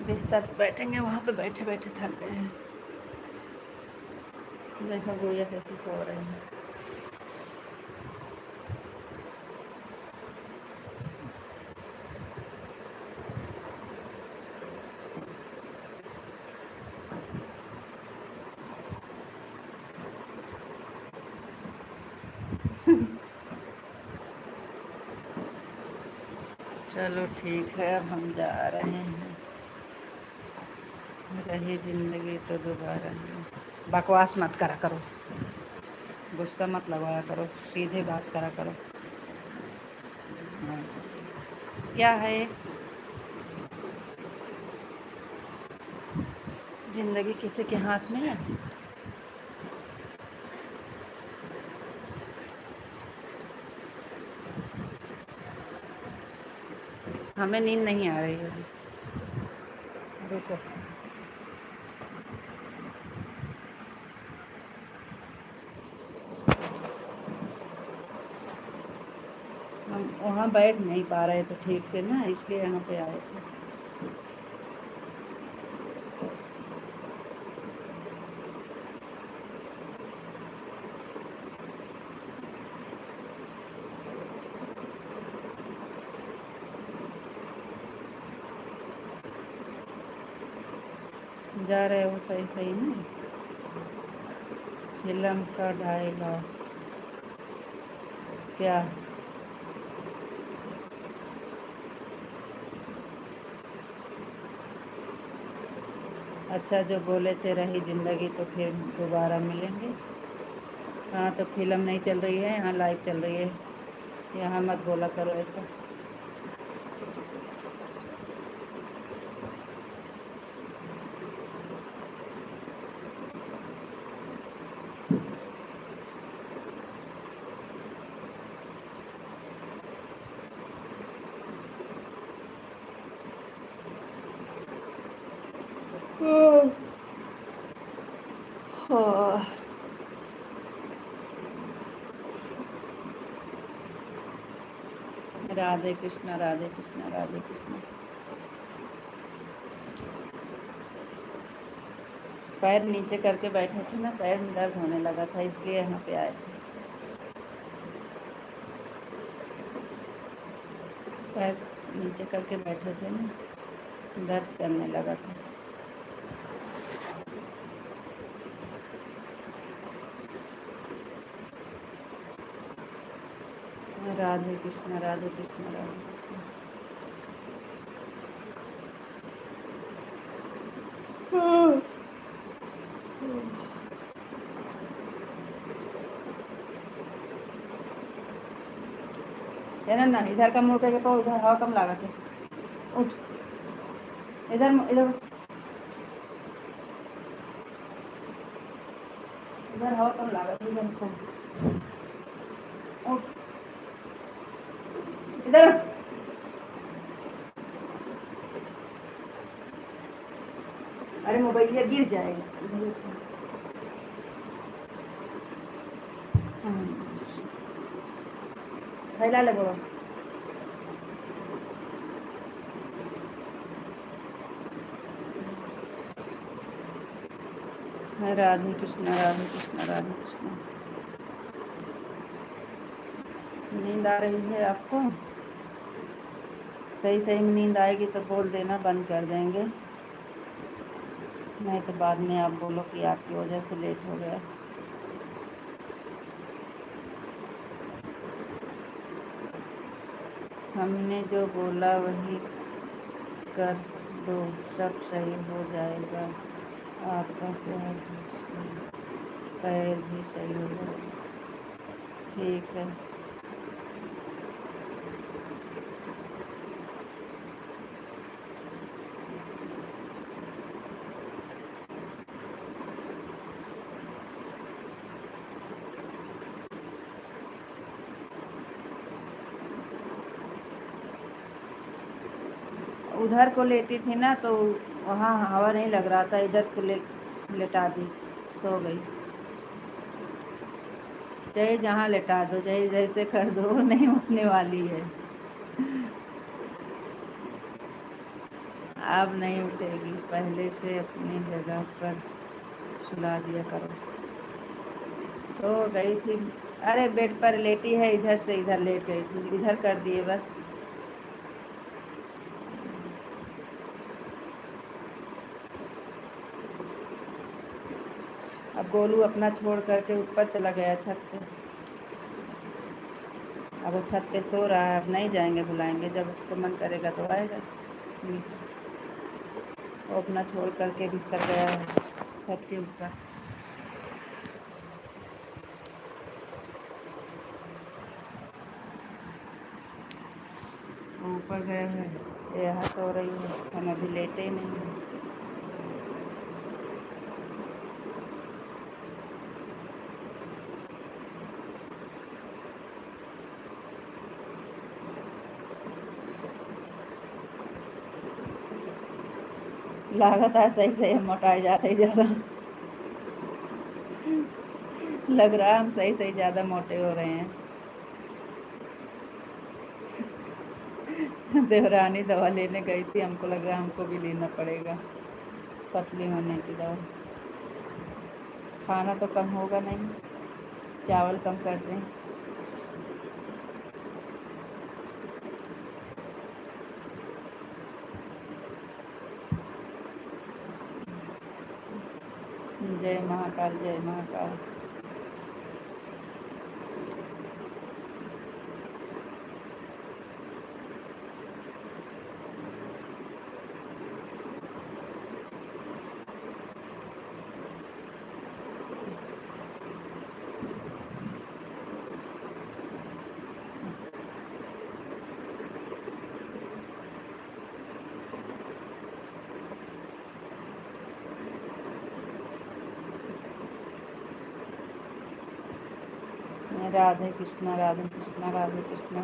A: बिस्तर पे बैठेंगे, वहाँ पे बैठे बैठे थक गए हैं। देखो गुड़िया कैसे सो रही है। चलो ठीक है, अब हम जा रहे हैं। रही जिंदगी तो दोबारा नहीं। बकवास मत करा करो, गुस्सा मत लगाया करो, सीधे बात करा करो। हाँ। क्या है? जिंदगी किसी के हाथ में है? हमें नींद नहीं आ रही है। रुको। हम वहाँ बैठ नहीं पा रहे थे ठीक से ना, इसलिए यहाँ पे आए थे। जा रहे हो सही सही ना। फिल्म का डायलॉग क्या? अच्छा, जो बोले थे रही जिंदगी तो फिर दोबारा मिलेंगे। हाँ तो फिल्म नहीं चल रही है, यहाँ लाइव चल रही है। यहाँ मत बोला करो ऐसा। ओह। ओह, राधे कृष्णा राधे कृष्णा राधे कृष्णा। पैर नीचे करके बैठे थे ना, पैर में दर्द होने लगा था, इसलिए यहाँ पे आए थे। पैर नीचे करके बैठे थे ना, दर्द करने लगा था। राधे कृष्णा राधे कृष्णा राधे कृष्णा। है ना, इधर का मुड़ के तो उधर हवा कम लागत है। उठ, इधर इधर इधर हवा कम लागत है, इधर को उठ, इधर। अरे मोबाइल ये गिर जाएगा। फैला लगो। राधे कृष्णा राधे कृष्णा राधे कृष्णा। नींद आ रही है आपको? सही सही में नींद आएगी तो बोल देना, बंद कर देंगे, नहीं तो बाद में आप बोलो कि आपकी वजह से लेट हो गया। हमने जो बोला वही कर दो, सब सही हो जाएगा। आपका पैर भी सही हो जाएगा। ठीक है। उधर को लेटी थी ना, तो वहाँ हवा नहीं लग रहा था, इधर को लेटा दी, सो गई। चाहे जहाँ लेटा दो, चाहे जैसे कर दो, नहीं उठने वाली है। अब नहीं उठेगी, पहले से अपनी जगह पर सुला दिया करो। सो गई थी। अरे बेड पर लेटी है, इधर से इधर लेट गई थी, इधर कर दिए बस। अब गोलू अपना छोड़ करके ऊपर चला गया छत पे। अब वो छत पे सो रहा है, अब नहीं जाएंगे, बुलाएंगे, जब उसको मन करेगा तो आएगा नीचे। वो अपना छोड़ करके बिस्तर गया है छत के ऊपर। वो ऊपर गया है, यहाँ सो रही है, हम अभी लेटे ही नहीं हैं। लागत है सही सही हम मोटाई जाते ज़्यादा। लग रहा है हम सही सही ज़्यादा मोटे हो रहे हैं। देवरानी दवा लेने गई थी, हमको लग रहा है हमको भी लेना पड़ेगा पतली होने की दवा। खाना तो कम होगा नहीं, चावल कम कर दें। जय महाकाल जय महाकाल। राधे कृष्णा राधे कृष्णा राधे कृष्णा।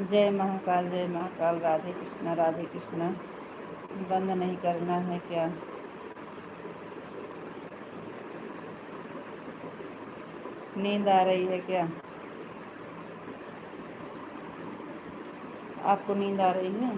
A: जय महाकाल, जय महाकाल। राधे कृष्णा, राधे कृष्णा। बंद नहीं करना है क्या? नींद आ रही है क्या? आपको नींद आ रही है?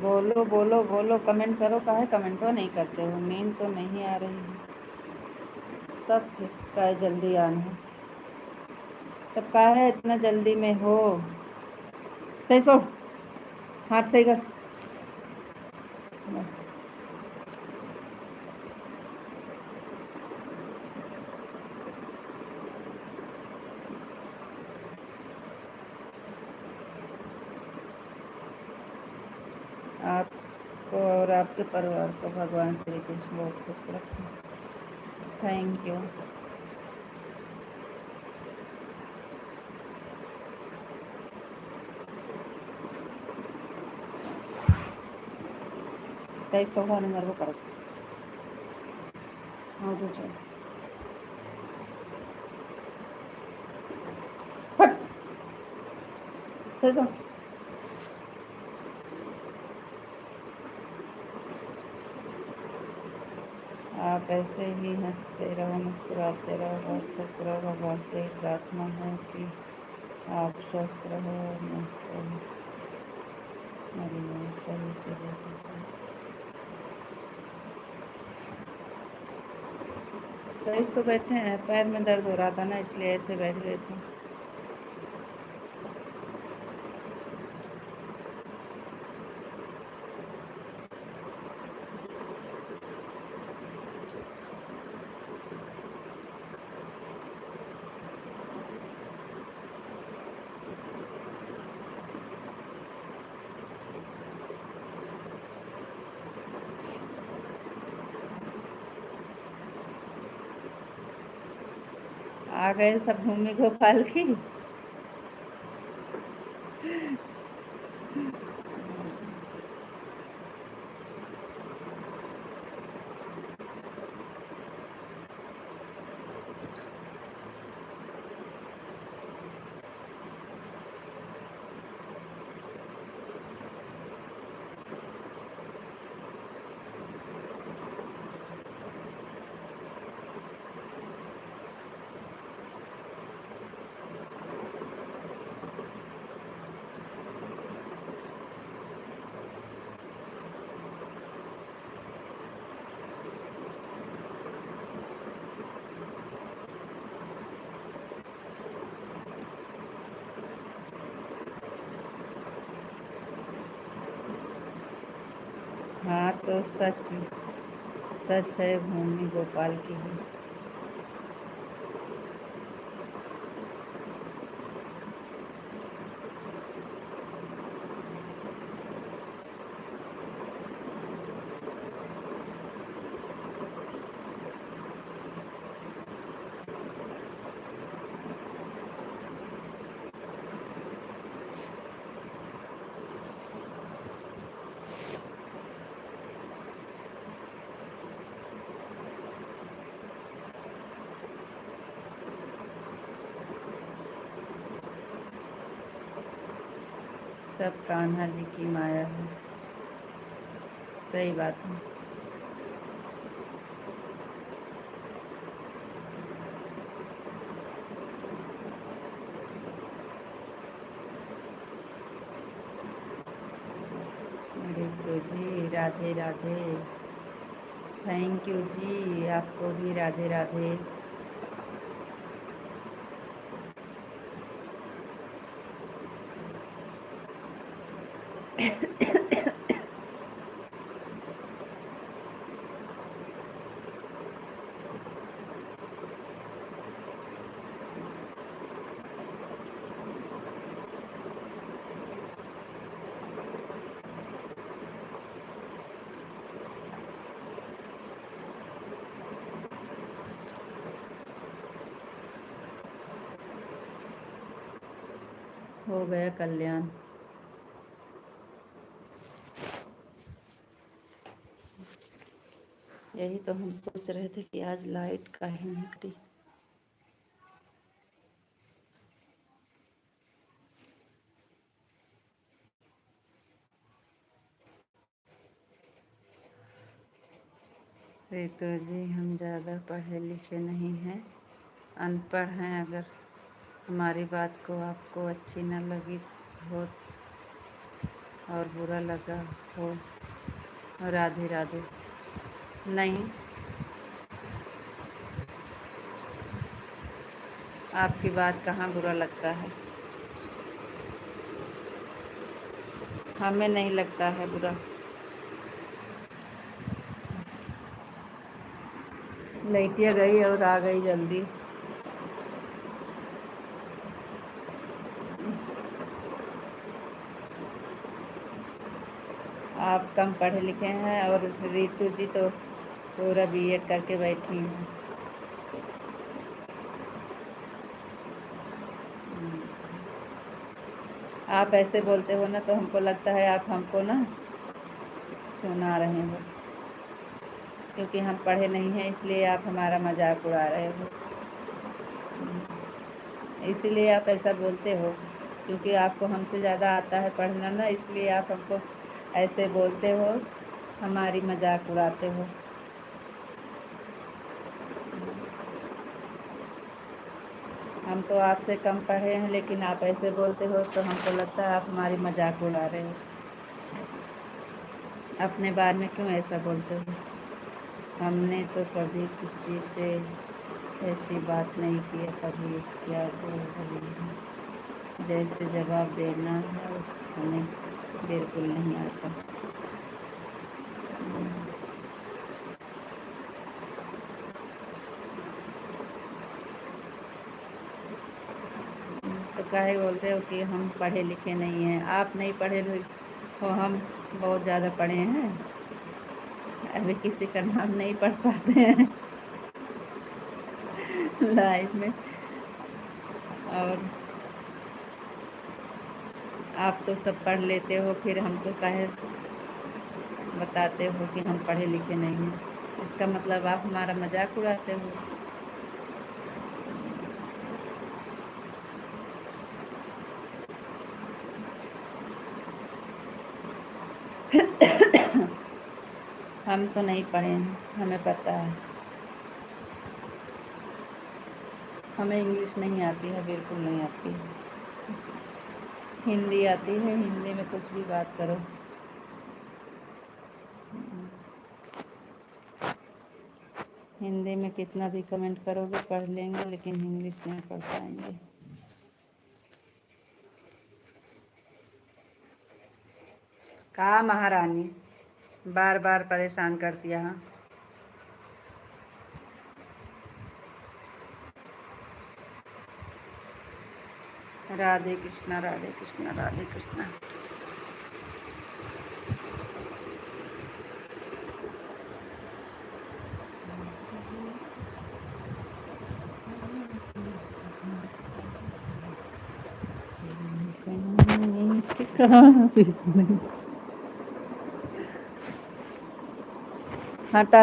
A: बोलो बोलो बोलो, कमेंट करो। काहे कमेंट नहीं करते हो? नींद तो नहीं आ रही है तब फिर काहे जल्दी आना है? तब काहे इतना जल्दी में हो? सही छोड़, हाथ सही कर। आपको और आपके परिवार को भगवान श्री कृष्ण बहुत खुश रखें। Thank you. सही इसको खाने मेरे को करो। हाँ तो चलो फट सही तो। आप ऐसे ही हंसते रहो, मुस्कुराते रहो और खुश रहो। भगवान से एक प्रार्थना है कि आप स्वस्थ रहो और मस्त रहो। सही से सही तो बैठे हैं, पैर में दर्द हो रहा था ना, इसलिए ऐसे बैठ गए थे। आ गए सब भूमि गोपाल की। हाँ तो सच सच है, भूमि गोपाल की है। सब कान्हा जी की माया है। सही बात है। राधे राधे। थैंक यू जी, आपको भी राधे राधे। हो गया कल्याण। यही तो हम सोच रहे थे कि आज लाइट काहे नहीं कटी। रितु जी, हम ज़्यादा पढ़े लिखे नहीं हैं, अनपढ़ हैं। अगर हमारी बात को आपको अच्छी न लगी हो और बुरा लगा हो, राधे राधे। नहीं, आपकी बात कहाँ बुरा लगता है, हमें नहीं लगता है बुरा। लड़कियाँ गई और आ गई जल्दी। आप कम पढ़े लिखे हैं और रितु जी तो पूरा बीएड करके बैठी हैं। आप ऐसे बोलते हो ना तो हमको लगता है आप हमको ना सुना रहे हो, क्योंकि हम पढ़े नहीं हैं इसलिए आप हमारा मजाक उड़ा रहे हो। इसीलिए आप ऐसा बोलते हो, क्योंकि आपको हमसे ज़्यादा आता है पढ़ना ना, इसलिए आप हमको ऐसे बोलते हो, हमारी मजाक उड़ाते हो। हम तो आपसे कम पढ़े हैं, लेकिन आप ऐसे बोलते हो तो हमको लगता है आप हमारी मजाक उड़ा रहे हो। अपने बारे में क्यों ऐसा बोलते हो? हमने तो कभी किसी से ऐसी बात नहीं की है, कभी क्या कभी जैसे जवाब देना है हमें बिल्कुल नहीं आता। तो काहे बोलते हो कि हम पढ़े लिखे नहीं हैं? आप नहीं पढ़े हो, हम बहुत ज़्यादा पढ़े हैं, अभी किसी का नाम नहीं पढ़ पाते हैं लाइफ में। और आप तो सब पढ़ लेते हो, फिर हमको काहे बताते हो कि हम पढ़े लिखे नहीं हैं? इसका मतलब आप हमारा मजाक उड़ाते हो। हम तो नहीं पढ़े हैं, हमें पता है। हमें इंग्लिश नहीं आती है, बिल्कुल नहीं आती है। हिंदी आती है, हिंदी में कुछ भी बात करो। हिंदी में कितना भी कमेंट करोगे पढ़ लेंगे, लेकिन इंग्लिश नहीं पढ़ पाएंगे। कहा महारानी बार बार परेशान करती है। हाँ, राधे कृष्णा राधे कृष्णा राधे कृष्णा। हटा।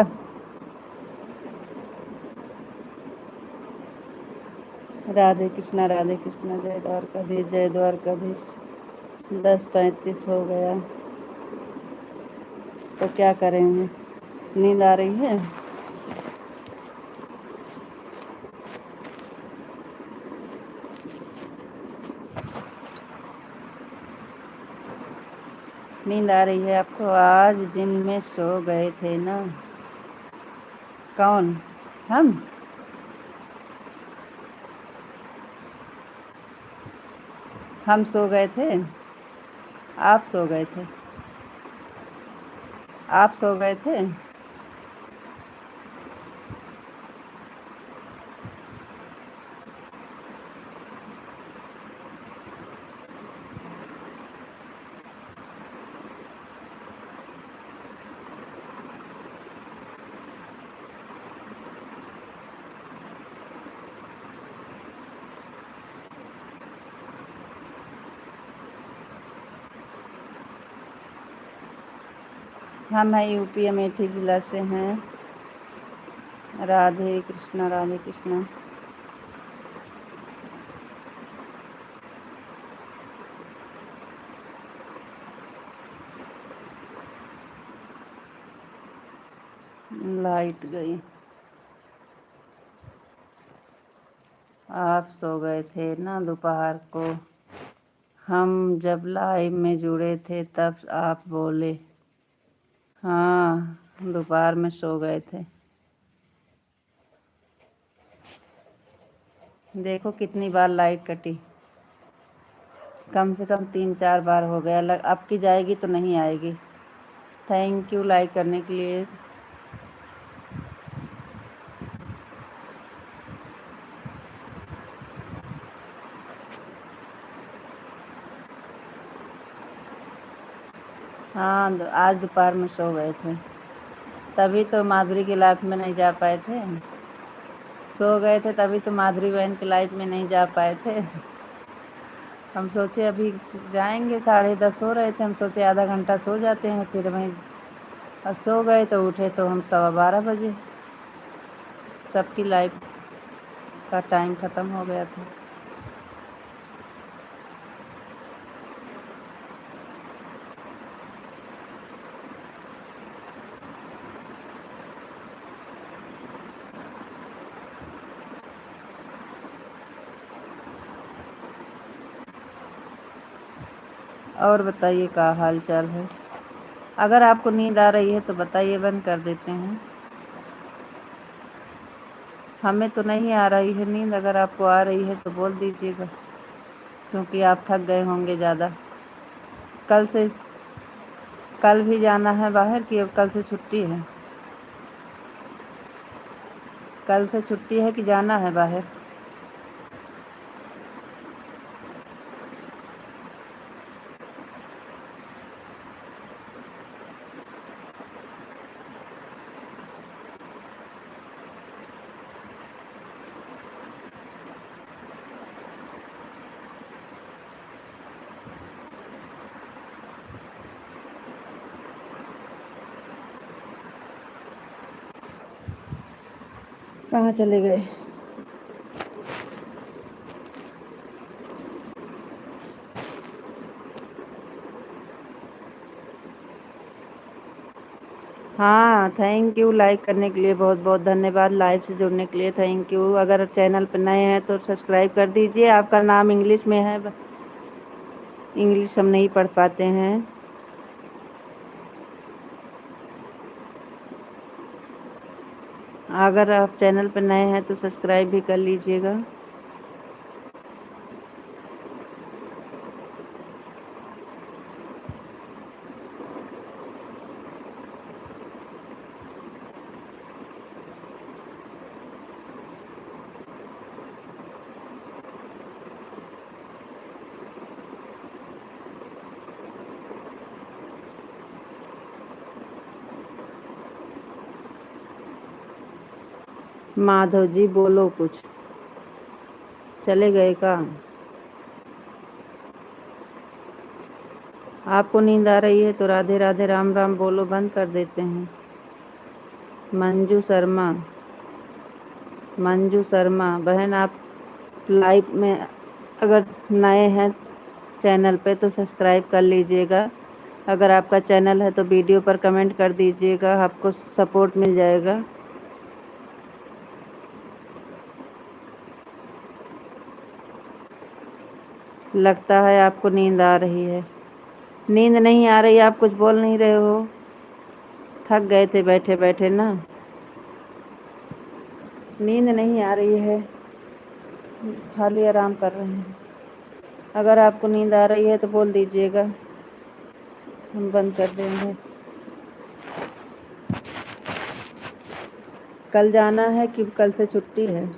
A: राधे कृष्णा जय द्वारकाधीश जय द्वारकाधीश। 10:35 हो गया, तो क्या करेंगे? नींद आ रही है? नींद आ रही है आपको? आज दिन में सो गए थे ना? कौन? हम सो गए थे? आप सो गए थे? आप सो गए थे? हम हैं यूपी अमेठी जिला से हैं। राधे कृष्णा, राधे कृष्णा। लाइट गई। आप सो गए थे ना दोपहर को? हम जब लाइव में जुड़े थे तब आप बोले। हाँ, दोपहर में सो गए थे। देखो कितनी बार लाइट कटी, कम से कम 3-4 बार हो गया। अब की जाएगी तो नहीं आएगी। थैंक यू लाइक करने के लिए। हाँ, आज दोपहर में सो गए थे, तभी तो माधुरी की लाइफ में नहीं जा पाए थे। सो गए थे तभी तो माधुरी बहन की लाइफ में नहीं जा पाए थे। हम सोचे अभी जाएंगे, 10:30 हो रहे थे, हम सोचे आधा घंटा सो जाते हैं, फिर वहीं सो गए तो उठे तो हम 12:15 बजे। सबकी लाइफ का टाइम ख़त्म हो गया था। और बताइए क्या हाल चाल है? अगर आपको नींद आ रही है तो बताइए, बंद कर देते हैं। हमें तो नहीं आ रही है नींद, अगर आपको आ रही है तो बोल दीजिएगा, क्योंकि आप थक गए होंगे ज़्यादा। कल भी जाना है बाहर कि अब कल से छुट्टी है? कल से छुट्टी है कि जाना है बाहर? कहाँ चले गए? हाँ, थैंक यू लाइक करने के लिए, बहुत बहुत धन्यवाद। लाइव से जुड़ने के लिए थैंक यू। अगर चैनल पर नए हैं तो सब्सक्राइब कर दीजिए। आपका नाम इंग्लिश में है, इंग्लिश हम नहीं पढ़ पाते हैं। अगर आप चैनल पर नए हैं तो सब्सक्राइब भी कर लीजिएगा। माधव जी बोलो कुछ। चले गए का? आपको नींद आ रही है तो राधे राधे राम राम बोलो, बंद कर देते हैं। मंजू शर्मा बहन, आप लाइव में अगर नए हैं चैनल पे तो सब्सक्राइब कर लीजिएगा। अगर आपका चैनल है तो वीडियो पर कमेंट कर दीजिएगा, आपको सपोर्ट मिल जाएगा। लगता है आपको नींद आ रही है। नींद नहीं आ रही, आप कुछ बोल नहीं रहे हो। थक गए थे बैठे बैठे ना, नींद नहीं आ रही है, खाली आराम कर रहे हैं। अगर आपको नींद आ रही है तो बोल दीजिएगा, हम बंद कर देंगे। कल जाना है कि कल से छुट्टी है?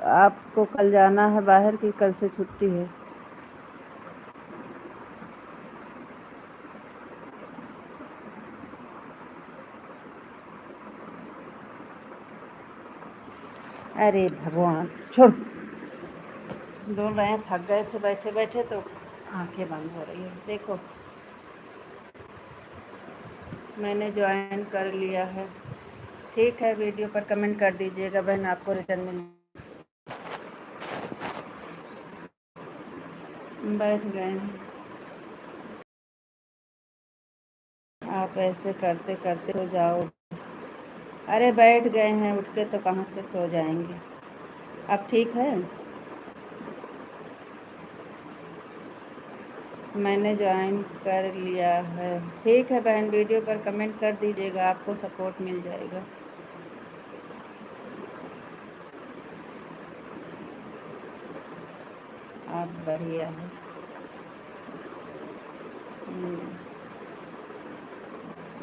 A: आपको कल जाना है बाहर कि कल से छुट्टी है? अरे भगवान, छोड़। बोल रहे हैं थक गए थे बैठे बैठे तो आंखें बंद हो रही है। देखो, मैंने ज्वाइन कर लिया है। ठीक है, वीडियो पर कमेंट कर दीजिएगा बहन, आपको रिटर्न मिल। बैठ गए हैं, आप ऐसे करते करते सो जाओ। अरे बैठ गए हैं, उठ के तो कहाँ से सो जाएंगे। अब ठीक है, मैंने ज्वाइन कर लिया है। ठीक है बहन, वीडियो पर कमेंट कर दीजिएगा, आपको सपोर्ट मिल जाएगा। आप बढ़िया है।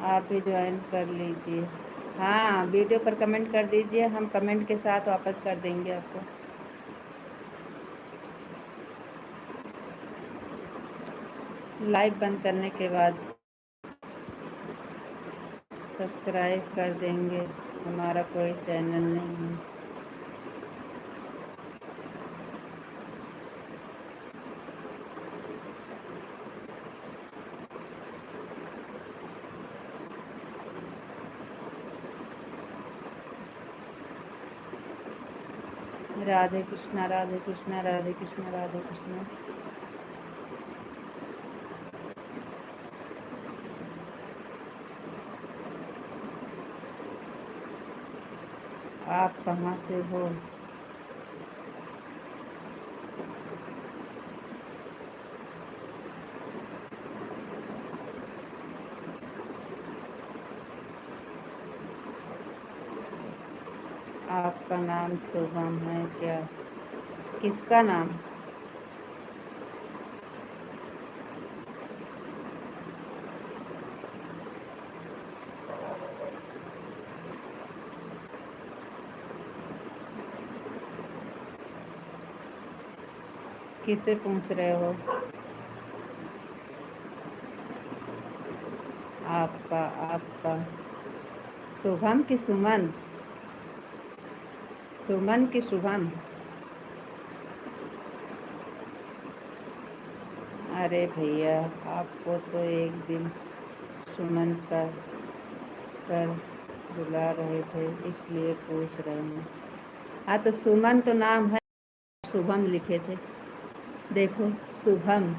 A: आप भी ज्वाइन कर लीजिए। हाँ, वीडियो पर कमेंट कर दीजिए, हम कमेंट के साथ वापस कर देंगे आपको। लाइव बंद करने के बाद सब्सक्राइब कर देंगे, हमारा कोई चैनल नहीं है। राधे कृष्णा, राधे कृष्णा, राधे कृष्णा, राधे कृष्णा। आप कहाँ से हो? आपका नाम शुभम है क्या? किसका नाम? किससे पूछ रहे हो? आपका आपका शुभम की सुमन? सुमन की शुभम? अरे भैया, आपको तो एक दिन सुमन का कर बुला रहे थे, इसलिए पूछ रहे हैं। हाँ तो सुमन तो नाम है, शुभम लिखे थे। देखो, शुभम,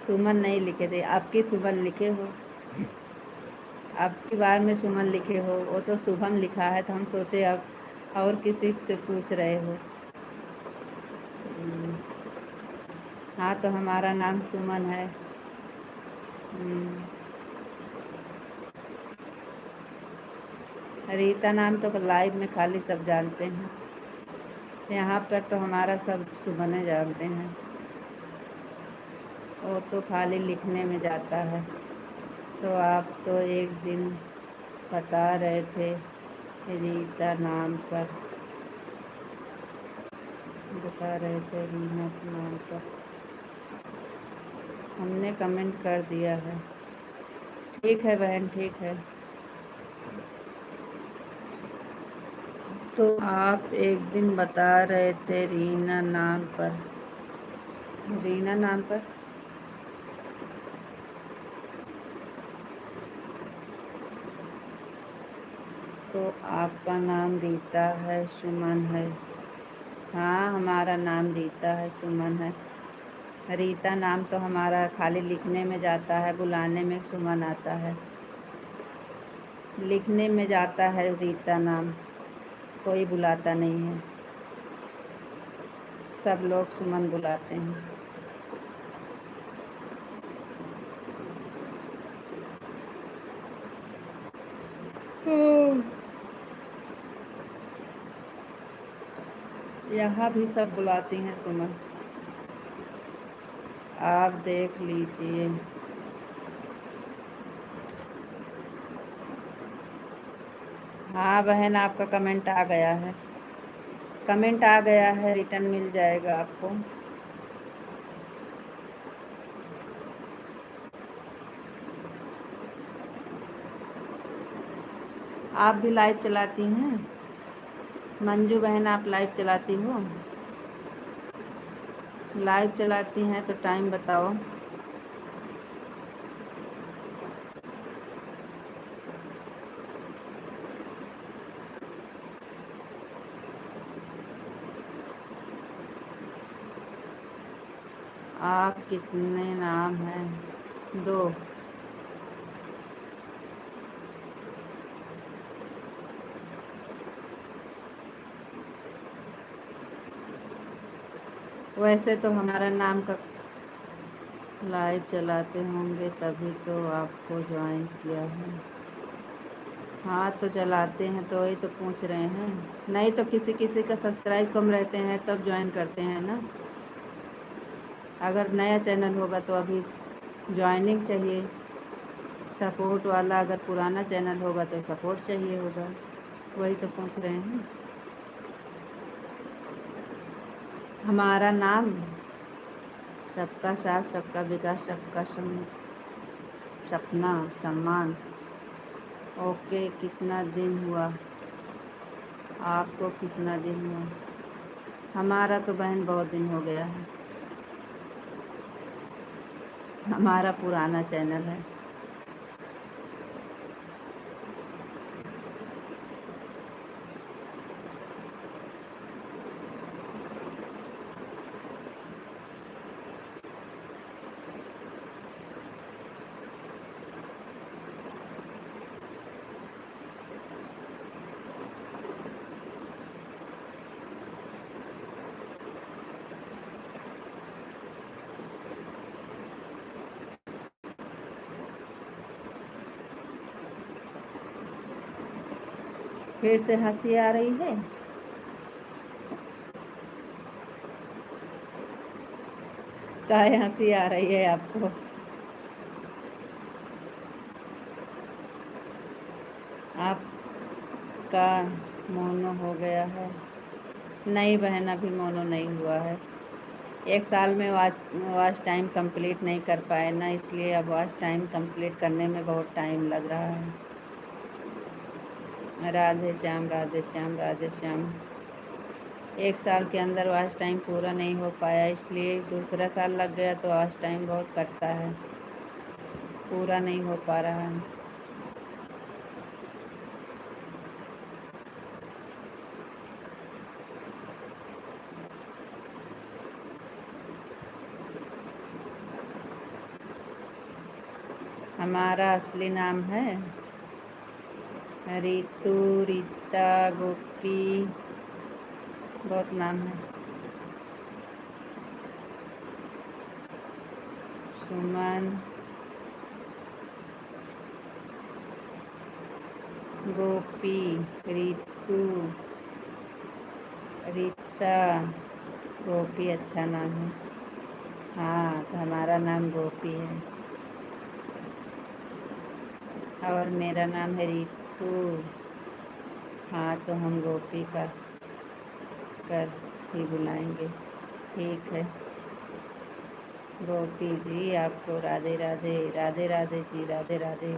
A: सुमन नहीं लिखे थे। आपकी सुमन लिखे हो, आपकी बार में सुमन लिखे हो, वो तो शुभम लिखा है, तो हम सोचे आप और किसी से पूछ रहे हो। हाँ तो हमारा नाम सुमन है। रीता नाम तो लाइव में खाली सब जानते हैं, यहाँ पर तो हमारा सब सुमने जानते हैं। वो तो खाली लिखने में जाता है। तो आप तो एक दिन बता रहे थे रीता नाम पर, बता रहे थे रीना के नाम पर, हमने कमेंट कर दिया है। ठीक है बहन, ठीक है। तो आप एक दिन बता रहे थे रीना नाम पर, रीना नाम पर। तो आपका नाम रीता है, सुमन है? हाँ, हमारा नाम रीता है, सुमन है। रीता नाम तो हमारा खाली लिखने में जाता है, बुलाने में सुमन आता है। लिखने में जाता है रीता नाम, कोई बुलाता नहीं है। सब लोग सुमन बुलाते हैं। यहाँ भी सब बुलाती हैं सुमन, आप देख लीजिए। हाँ बहन, आपका कमेंट आ गया है, कमेंट आ गया है, रिटर्न मिल जाएगा आपको। आप भी लाइव चलाती हैं मंजू बहन? आप लाइव चलाती हो? लाइव चलाती हैं तो टाइम बताओ। आप कितने नाम हैं? 2। वैसे तो हमारा नाम का लाइव चलाते होंगे तभी तो आपको ज्वाइन किया है। हाँ तो चलाते हैं तो वही तो पूछ रहे हैं, नहीं तो किसी किसी का सब्सक्राइब कम रहते हैं तब ज्वाइन करते हैं ना। अगर नया चैनल होगा तो अभी ज्वाइनिंग चाहिए, सपोर्ट वाला। अगर पुराना चैनल होगा तो सपोर्ट चाहिए होगा, वही तो पूछ रहे हैं। हमारा नाम सबका साथ, सबका विकास, सबका सपना, सम्मान। ओके, कितना दिन हुआ? आपको कितना दिन हुआ? हमारा तो बहन बहुत दिन हो गया है, हमारा पुराना चैनल है। फिर से हंसी आ रही है? काहे हंसी आ रही है आपको? आपका मोनो हो गया है? नहीं बहन, अभी मोनो नहीं हुआ है। 1 साल में वॉच टाइम कंप्लीट नहीं कर पाए ना, इसलिए अब वॉच टाइम कंप्लीट करने में बहुत टाइम लग रहा है। राधे श्याम, राधे श्याम, राधे श्याम। 1 साल के अंदर वॉच टाइम पूरा नहीं हो पाया, इसलिए दूसरा साल लग गया तो वॉच टाइम बहुत कटता है, पूरा नहीं हो पा रहा है। हमारा असली नाम है रितु, रीता, गोपी, बहुत नाम है। सुमन, गोपी, रितु, रीता, गोपी अच्छा नाम है। हाँ तो हमारा नाम गोपी है और मेरा नाम है रितु। हाँ तो हम गोपी का कर ही बुलाएंगे, ठीक है। गोपी जी आपको राधे राधे, राधे राधे जी, राधे राधे।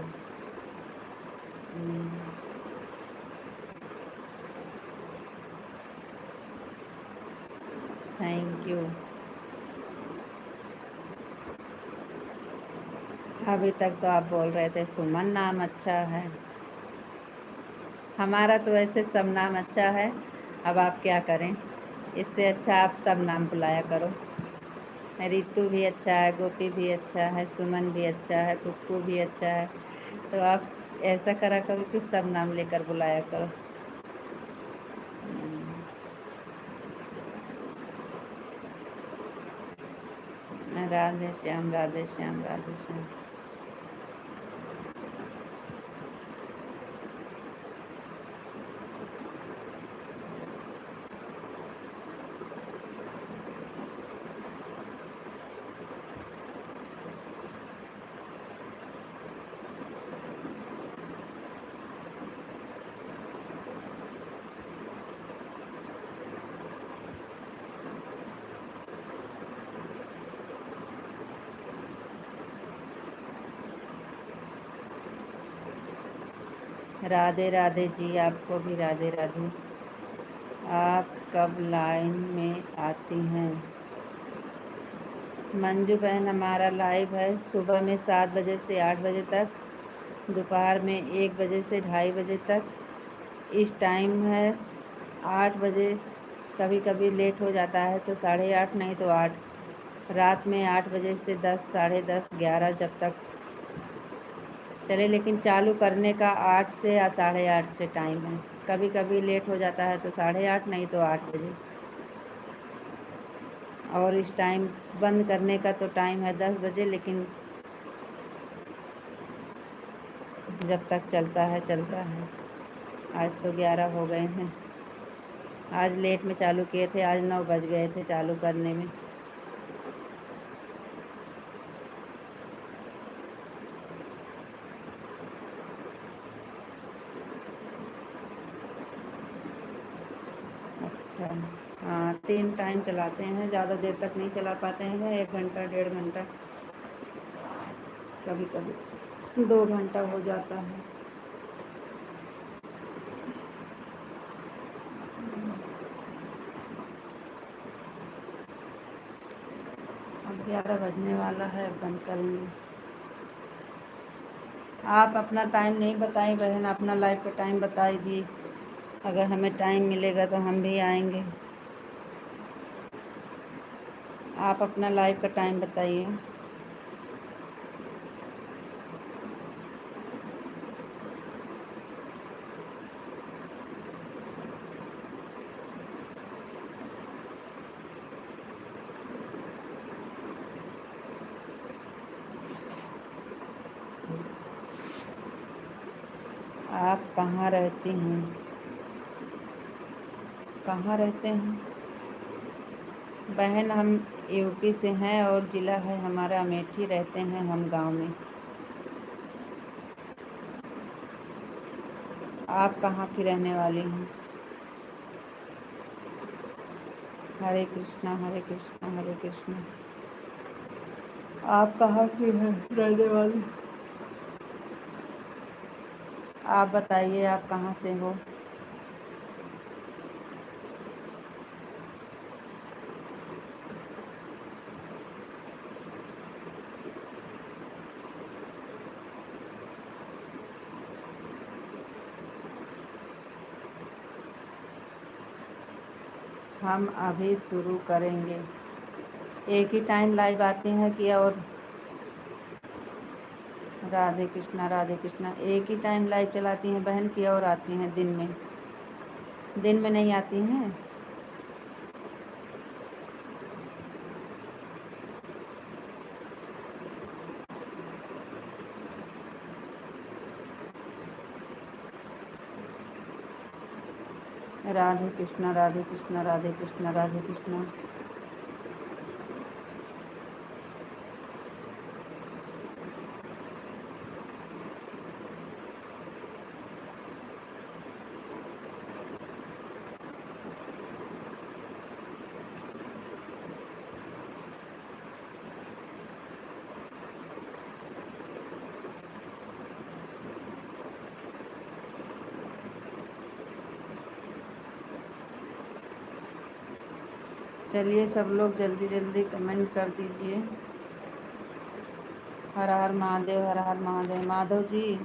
A: Thank you. अभी तक तो आप बोल रहे थे सुमन नाम अच्छा है, हमारा तो वैसे सब नाम अच्छा है, अब आप क्या करें। इससे अच्छा आप सब नाम बुलाया करो। रितु भी अच्छा है, गोपी भी अच्छा है, सुमन भी अच्छा है, कुक्कू भी अच्छा है, तो आप ऐसा करा करो कि सब नाम लेकर बुलाया करो। राधे श्याम, राधे श्याम, राधे श्याम। राधे राधे जी, आपको भी राधे राधे। आप कब लाइन में आती हैं? मंजू बहन, हमारा लाइव है सुबह में 7 बजे से 8 बजे तक, दोपहर में 1 बजे से 2:30 बजे तक। इस टाइम है 8 बजे, कभी कभी लेट हो जाता है तो 8:30, नहीं तो 8। रात में 8 बजे से 10, 10:30, 11 जब तक चले, लेकिन चालू करने का 8 से या 8:30 से टाइम है। कभी कभी लेट हो जाता है तो 8:30, नहीं तो 8 बजे। और इस टाइम बंद करने का तो टाइम है 10 बजे, लेकिन जब तक चलता है चलता है। आज तो 11 हो गए हैं। आज लेट में चालू किए थे, आज 9 बज गए थे चालू करने में। अच्छा, हाँ 3 टाइम चलाते हैं, ज़्यादा देर तक नहीं चला पाते हैं, 1 घंटा 1.5 घंटा, कभी कभी 2 घंटा हो जाता है। अब 11 बजने वाला है, बंद करेंगे। आप अपना टाइम नहीं बताई बहन, अपना लाइव का टाइम बता दिए। अगर हमें टाइम मिलेगा तो हम भी आएंगे। आप अपना लाइव का टाइम बताइए। आप कहाँ रहती हैं? कहाँ रहते हैं बहन? हम यूपी से हैं और ज़िला है हमारा अमेठी, रहते हैं हम गांव में। आप कहाँ की रहने वाली हैं? हरे कृष्णा, हरे कृष्णा, हरे कृष्णा। आप कहाँ की हैं रहने वाली? आप बताइए, आप कहाँ से हो? हम अभी शुरू करेंगे। एक ही टाइम लाइव आती हैं कि और? राधे कृष्णा, राधे कृष्णा। एक ही टाइम लाइव चलाती हैं बहन की और आती हैं दिन में? दिन में नहीं आती हैं? राधे कृष्णा, राधे कृष्णा, राधे कृष्णा, राधे कृष्णा। चलिए सब लोग जल्दी जल्दी कमेंट कर दीजिए। हर हर महादेव, हर हर महादेव। माधव जी,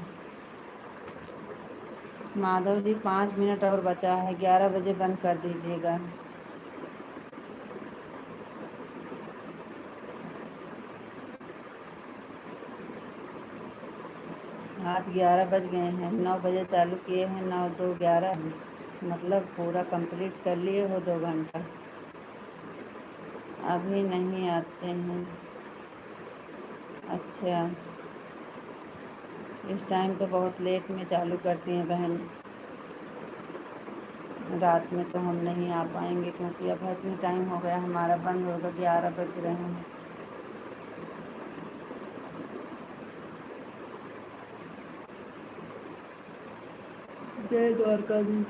A: माधव जी 5 मिनट और बचा है, 11 बजे बंद कर दीजिएगा। आज 11 बज गए हैं, 9 बजे चालू किए हैं, 9, 2, 11, मतलब पूरा कंप्लीट कर लिए हो 2 घंटा। अभी नहीं आते हैं। अच्छा, इस टाइम तो बहुत लेट में चालू करती हैं बहन। रात में तो हम नहीं आ पाएंगे क्योंकि अब इतनी टाइम हो गया, हमारा बंद होगा 11 बज रहे हैं। जय द्वारका जी।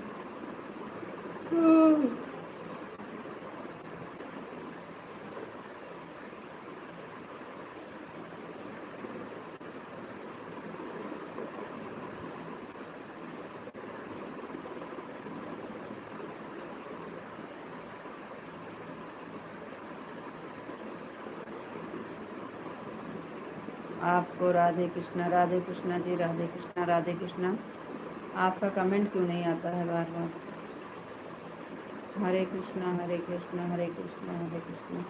A: आपको राधे कृष्णा जी, राधे कृष्णा। आपका कमेंट क्यों नहीं आता है बार बार? हरे कृष्णा हरे कृष्णा हरे कृष्णा हरे कृष्णा।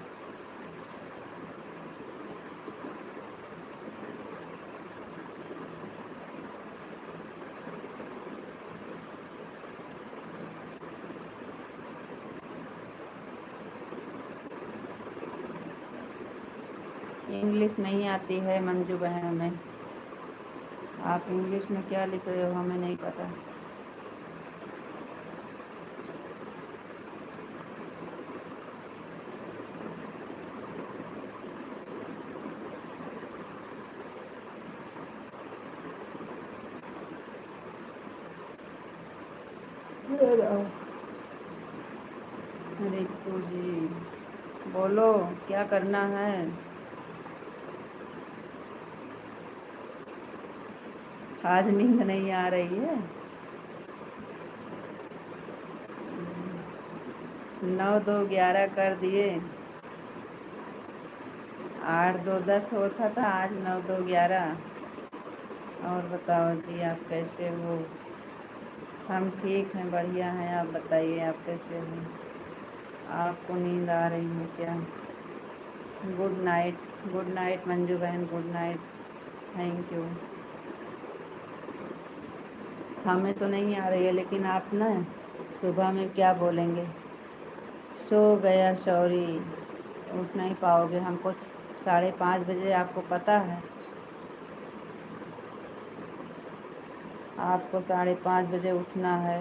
A: इंग्लिश नहीं आती है मंजू बहन हमें। आप इंग्लिश में क्या लिख रहे हो हमें नहीं पता। रितु जी बोलो, क्या करना है? आज नींद नहीं आ रही है? 9 2 11 कर दिए। 8 2 10 होता था, आज 9 2 11। और बताओ जी, आप कैसे हो? हम ठीक हैं, बढ़िया हैं। आप बताइए, आप कैसे हो? आपको नींद आ रही है क्या? Good night. Good night Manju बहन, गुड नाइट। Thank you. हमें तो नहीं आ रही है, लेकिन आप ना सुबह में क्या बोलेंगे? सो गया शौरी, उठ नहीं पाओगे। हमको 5:30 बजे, आपको पता है? आपको 5:30 बजे उठना है।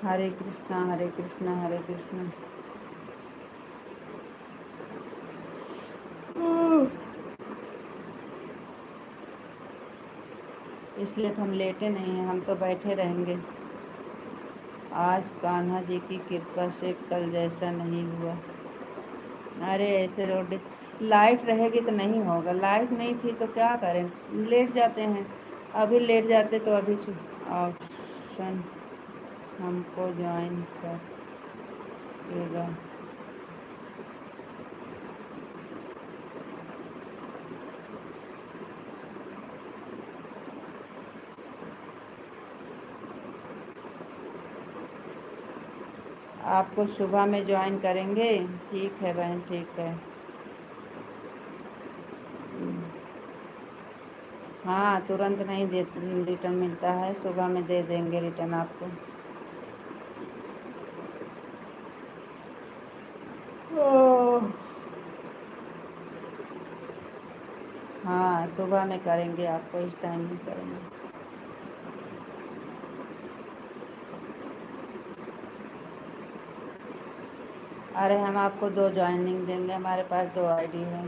A: हरे कृष्णा हरे कृष्णा हरे कृष्णा। इसलिए तो हम लेटे नहीं हैं, हम तो बैठे रहेंगे। आज कान्हा जी की कृपा से कल जैसा नहीं हुआ। अरे ऐसे रोड, लाइट रहेगी तो नहीं होगा। लाइट नहीं थी तो क्या करें, लेट जाते हैं। अभी लेट जाते तो अभी ऑप्शन हमको ज्वाइन करेगा। आपको सुबह में ज्वाइन करेंगे। ठीक है बहन, ठीक है। हाँ, तुरंत नहीं दे रिटर्न मिलता है, सुबह में दे देंगे रिटर्न आपको। हाँ, सुबह में करेंगे, आपको इस टाइम नहीं करेंगे। अरे हम आपको 2 ज्वाइनिंग देंगे, हमारे पास 2 आईडी है।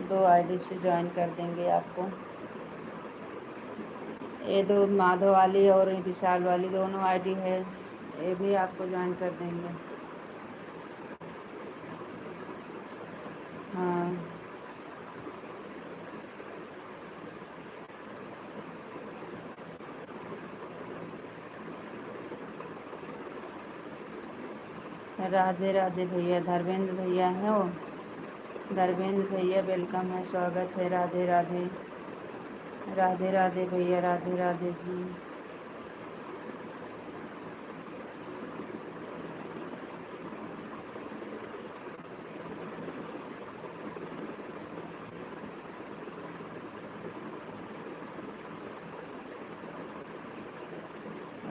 A: 2 आईडी से ज्वाइन कर देंगे आपको। ये 2 माधव वाली और विशाल वाली दोनों आईडी है, ये भी आपको ज्वाइन कर देंगे। हाँ, राधे राधे भैया। धर्मेंद्र भैया हैं वो। धर्मेंद्र भैया वेलकम है, स्वागत है। राधे राधे। राधे राधे भैया, राधे राधे जी।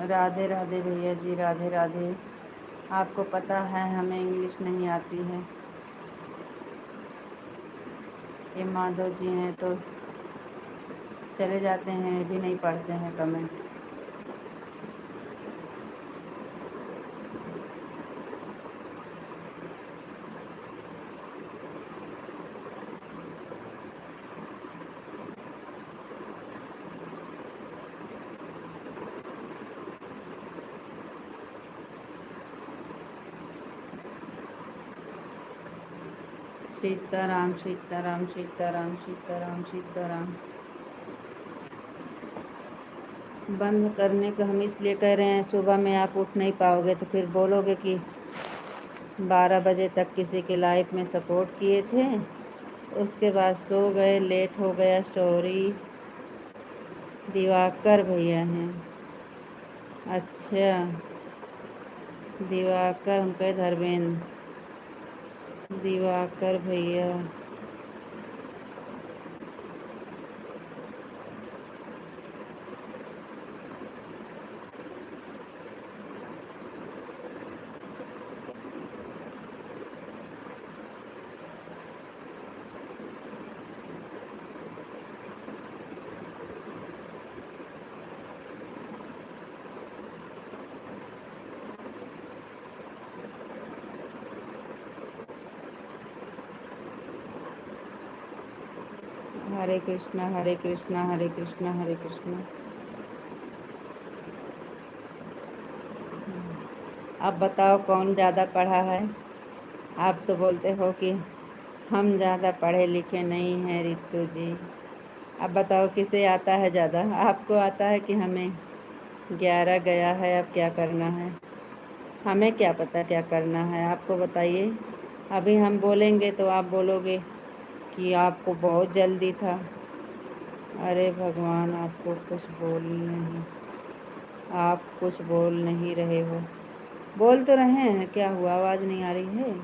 A: राधे राधे भैया जी, राधे राधे। आपको पता है हमें इंग्लिश नहीं आती है। ये माधव जी हैं तो चले जाते हैं, ये भी नहीं पढ़ते हैं कमेंट। सीताराम सीताराम सीताराम सीताराम सीताराम। बंद करने को हम इसलिए कह रहे हैं, सुबह में आप उठ नहीं पाओगे तो फिर बोलोगे कि 12 बजे तक किसी के लाइफ में सपोर्ट किए थे, उसके बाद सो गए, लेट हो गया। सॉरी। दिवाकर भैया हैं? अच्छा, दिवाकर हम कहे धर्मेंद्र। दिवाकर भैया हरे कृष्णा हरे कृष्णा हरे कृष्णा हरे कृष्णा। अब बताओ कौन ज़्यादा पढ़ा है? आप तो बोलते हो कि हम ज़्यादा पढ़े लिखे नहीं हैं रितु जी। अब बताओ किसे आता है ज़्यादा? आपको आता है कि हमें? 11 गया है, अब क्या करना है? हमें क्या पता क्या करना है, आपको बताइए। अभी हम बोलेंगे तो आप बोलोगे कि आपको बहुत जल्दी था। अरे भगवान, आपको कुछ बोल नहीं, आप कुछ बोल नहीं रहे हो। बोल तो रहे हैं, क्या हुआ, आवाज़ नहीं आ रही है?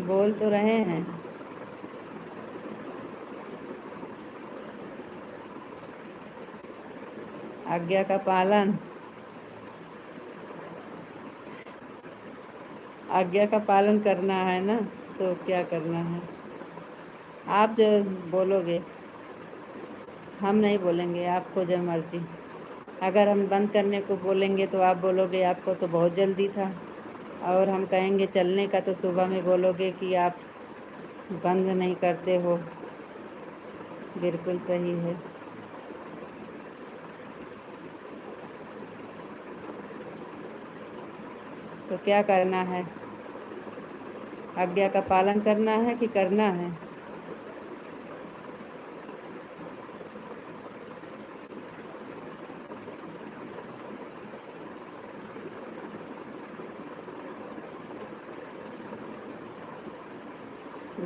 A: बोल तो रहे हैं। आज्ञा का पालन, आज्ञा का पालन करना है ना, तो क्या करना है? आप जो बोलोगे, हम नहीं बोलेंगे, आपको जो मर्जी। अगर हम बंद करने को बोलेंगे तो आप बोलोगे आपको तो बहुत जल्दी था, और हम कहेंगे चलने का तो सुबह में बोलोगे कि आप बंद नहीं करते हो। बिल्कुल सही है। तो क्या करना है? आज्ञा का पालन करना है कि करना है?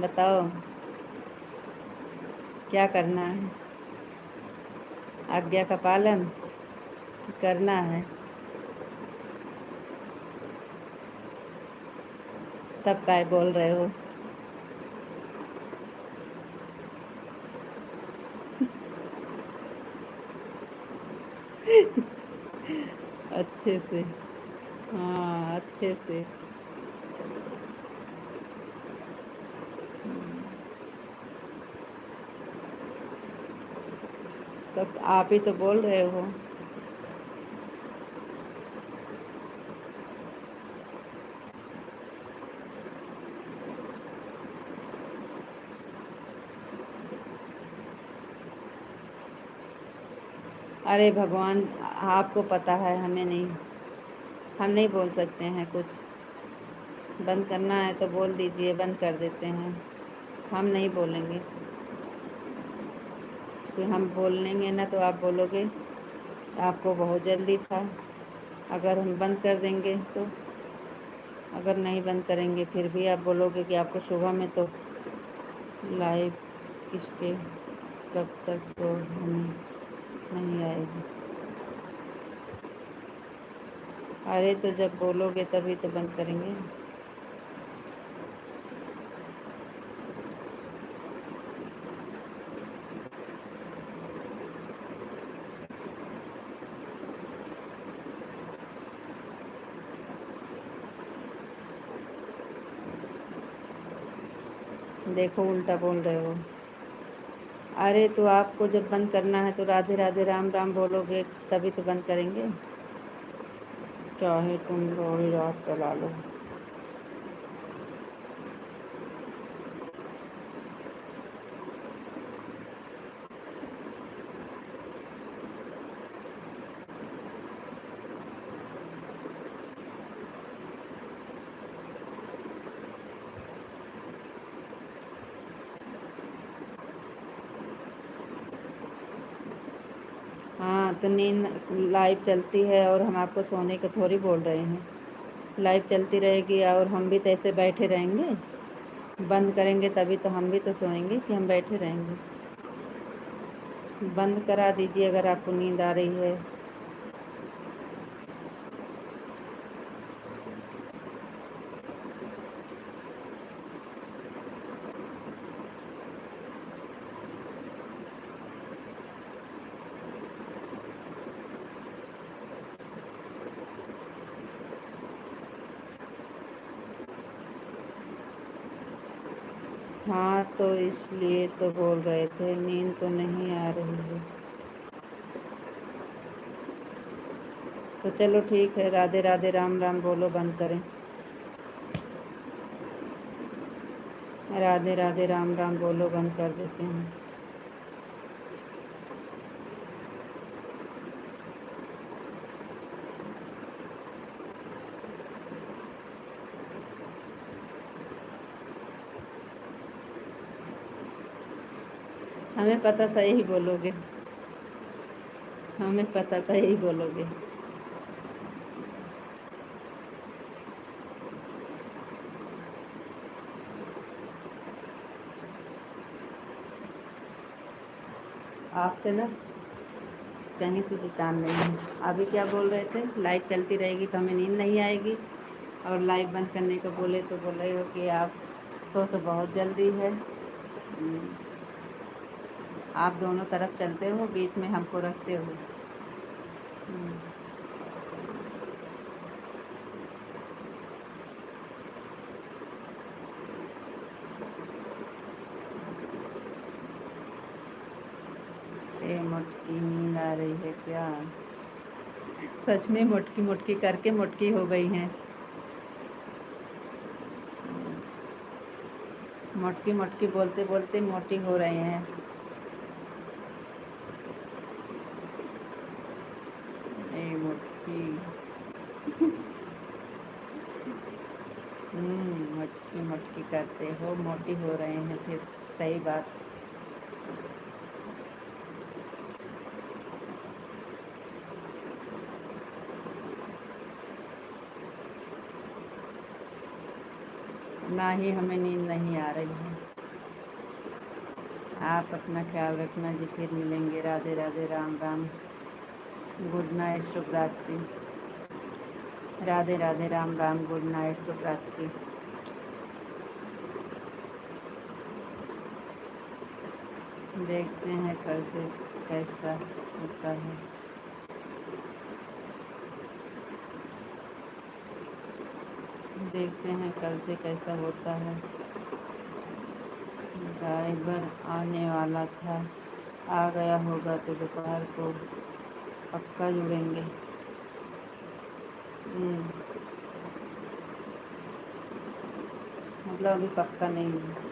A: बताओ क्या करना है? आज्ञा का पालन करना है? तब काय बोल रहे हो? अच्छे से। हाँ, अच्छे से। तब आप ही तो बोल रहे हो। अरे भगवान, आपको पता है, हमें नहीं। हम नहीं बोल सकते हैं कुछ। बंद करना है तो बोल दीजिए, बंद कर देते हैं। हम नहीं बोलेंगे। तो हम बोलेंगे ना तो आप बोलोगे आपको बहुत जल्दी था। अगर हम बंद कर देंगे तो, अगर नहीं बंद करेंगे फिर भी आप बोलोगे कि आपको सुबह में तो लाइव किसके कब तक तो हमें नहीं आएगी। अरे तो जब बोलोगे तभी तो बंद करेंगे। देखो उल्टा बोल रहे हो। अरे तो आपको जब बंद करना है तो राधे राधे राम राम बोलोगे तभी तो बंद करेंगे। चाहे तुम थोड़ी रात चला लो। हाँ तो नींद लाइव चलती है और हम आपको सोने को थोड़ी बोल रहे हैं। लाइव चलती रहेगी और हम भी तो ऐसे बैठे रहेंगे। बंद करेंगे तभी तो हम भी तो सोएंगे कि हम बैठे रहेंगे। बंद करा दीजिए अगर आपको नींद आ रही है। हाँ तो इसलिए तो बोल रहे थे नींद तो नहीं आ रही है। तो चलो ठीक है, राधे राधे राम राम बोलो, बंद करें। राधे राधे राम राम बोलो, बंद कर देते हैं। हमें पता था यही बोलोगे। हमें पता था यही बोलोगे। आपसे ना कहीं से भी काम नहीं है। अभी क्या बोल रहे थे, लाइट चलती रहेगी तो हमें नींद नहीं आएगी, और लाइट बंद करने को बोले तो बोल रहे हो कि आप तो बहुत जल्दी है। आप दोनों तरफ चलते हो, बीच में हमको रखते हो। ए मोटकी, नींद आ रही है क्या? सच में मोटकी मोटकी करके मोटकी हो गई हैं। मोटकी मोटकी बोलते बोलते मोटी हो रहे हैं। ए मोटकी। मोटकी मोटकी करते हो, मोटी हो रहे हैं फिर। सही बात। ना ही हमें नींद नहीं आ रही है। आप अपना ख्याल रखना जी, फिर मिलेंगे। राधे राधे राम राम। गुड नाइट, शुभ रात्रि। राधे राधे राम राम, गुड नाइट, शुभ रात्रि। देखते हैं कल से कैसा होता है। देखते हैं कल से कैसा होता है। ड्राइवर आने वाला था, आ गया होगा तो दोपहर को पक्का जुड़ेंगे। मतलब अभी पक्का नहीं है।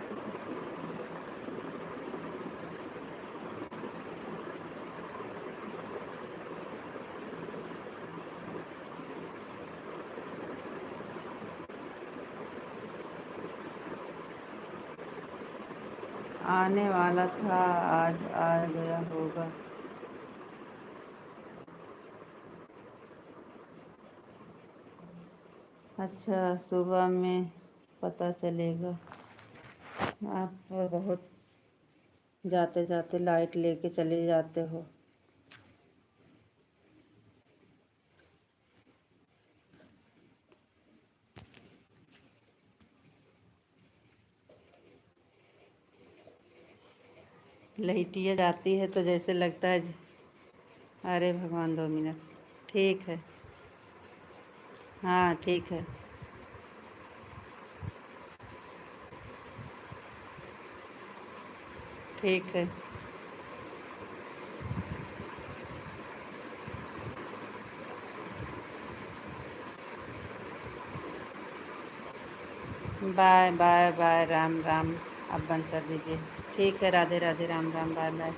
A: आने वाला था, आज आ गया होगा। अच्छा, सुबह में पता चलेगा। आप तो बहुत जाते जाते लाइट लेके चले जाते हो। लाइटिया जाती है तो जैसे लगता है। अरे भगवान, 2 मिनट। ठीक है। हाँ ठीक है। ठीक है। Bye bye bye, Ram Ram. अब बंद कर दीजिए। ठीक है, राधे राधे, राम राम, बाय बाय।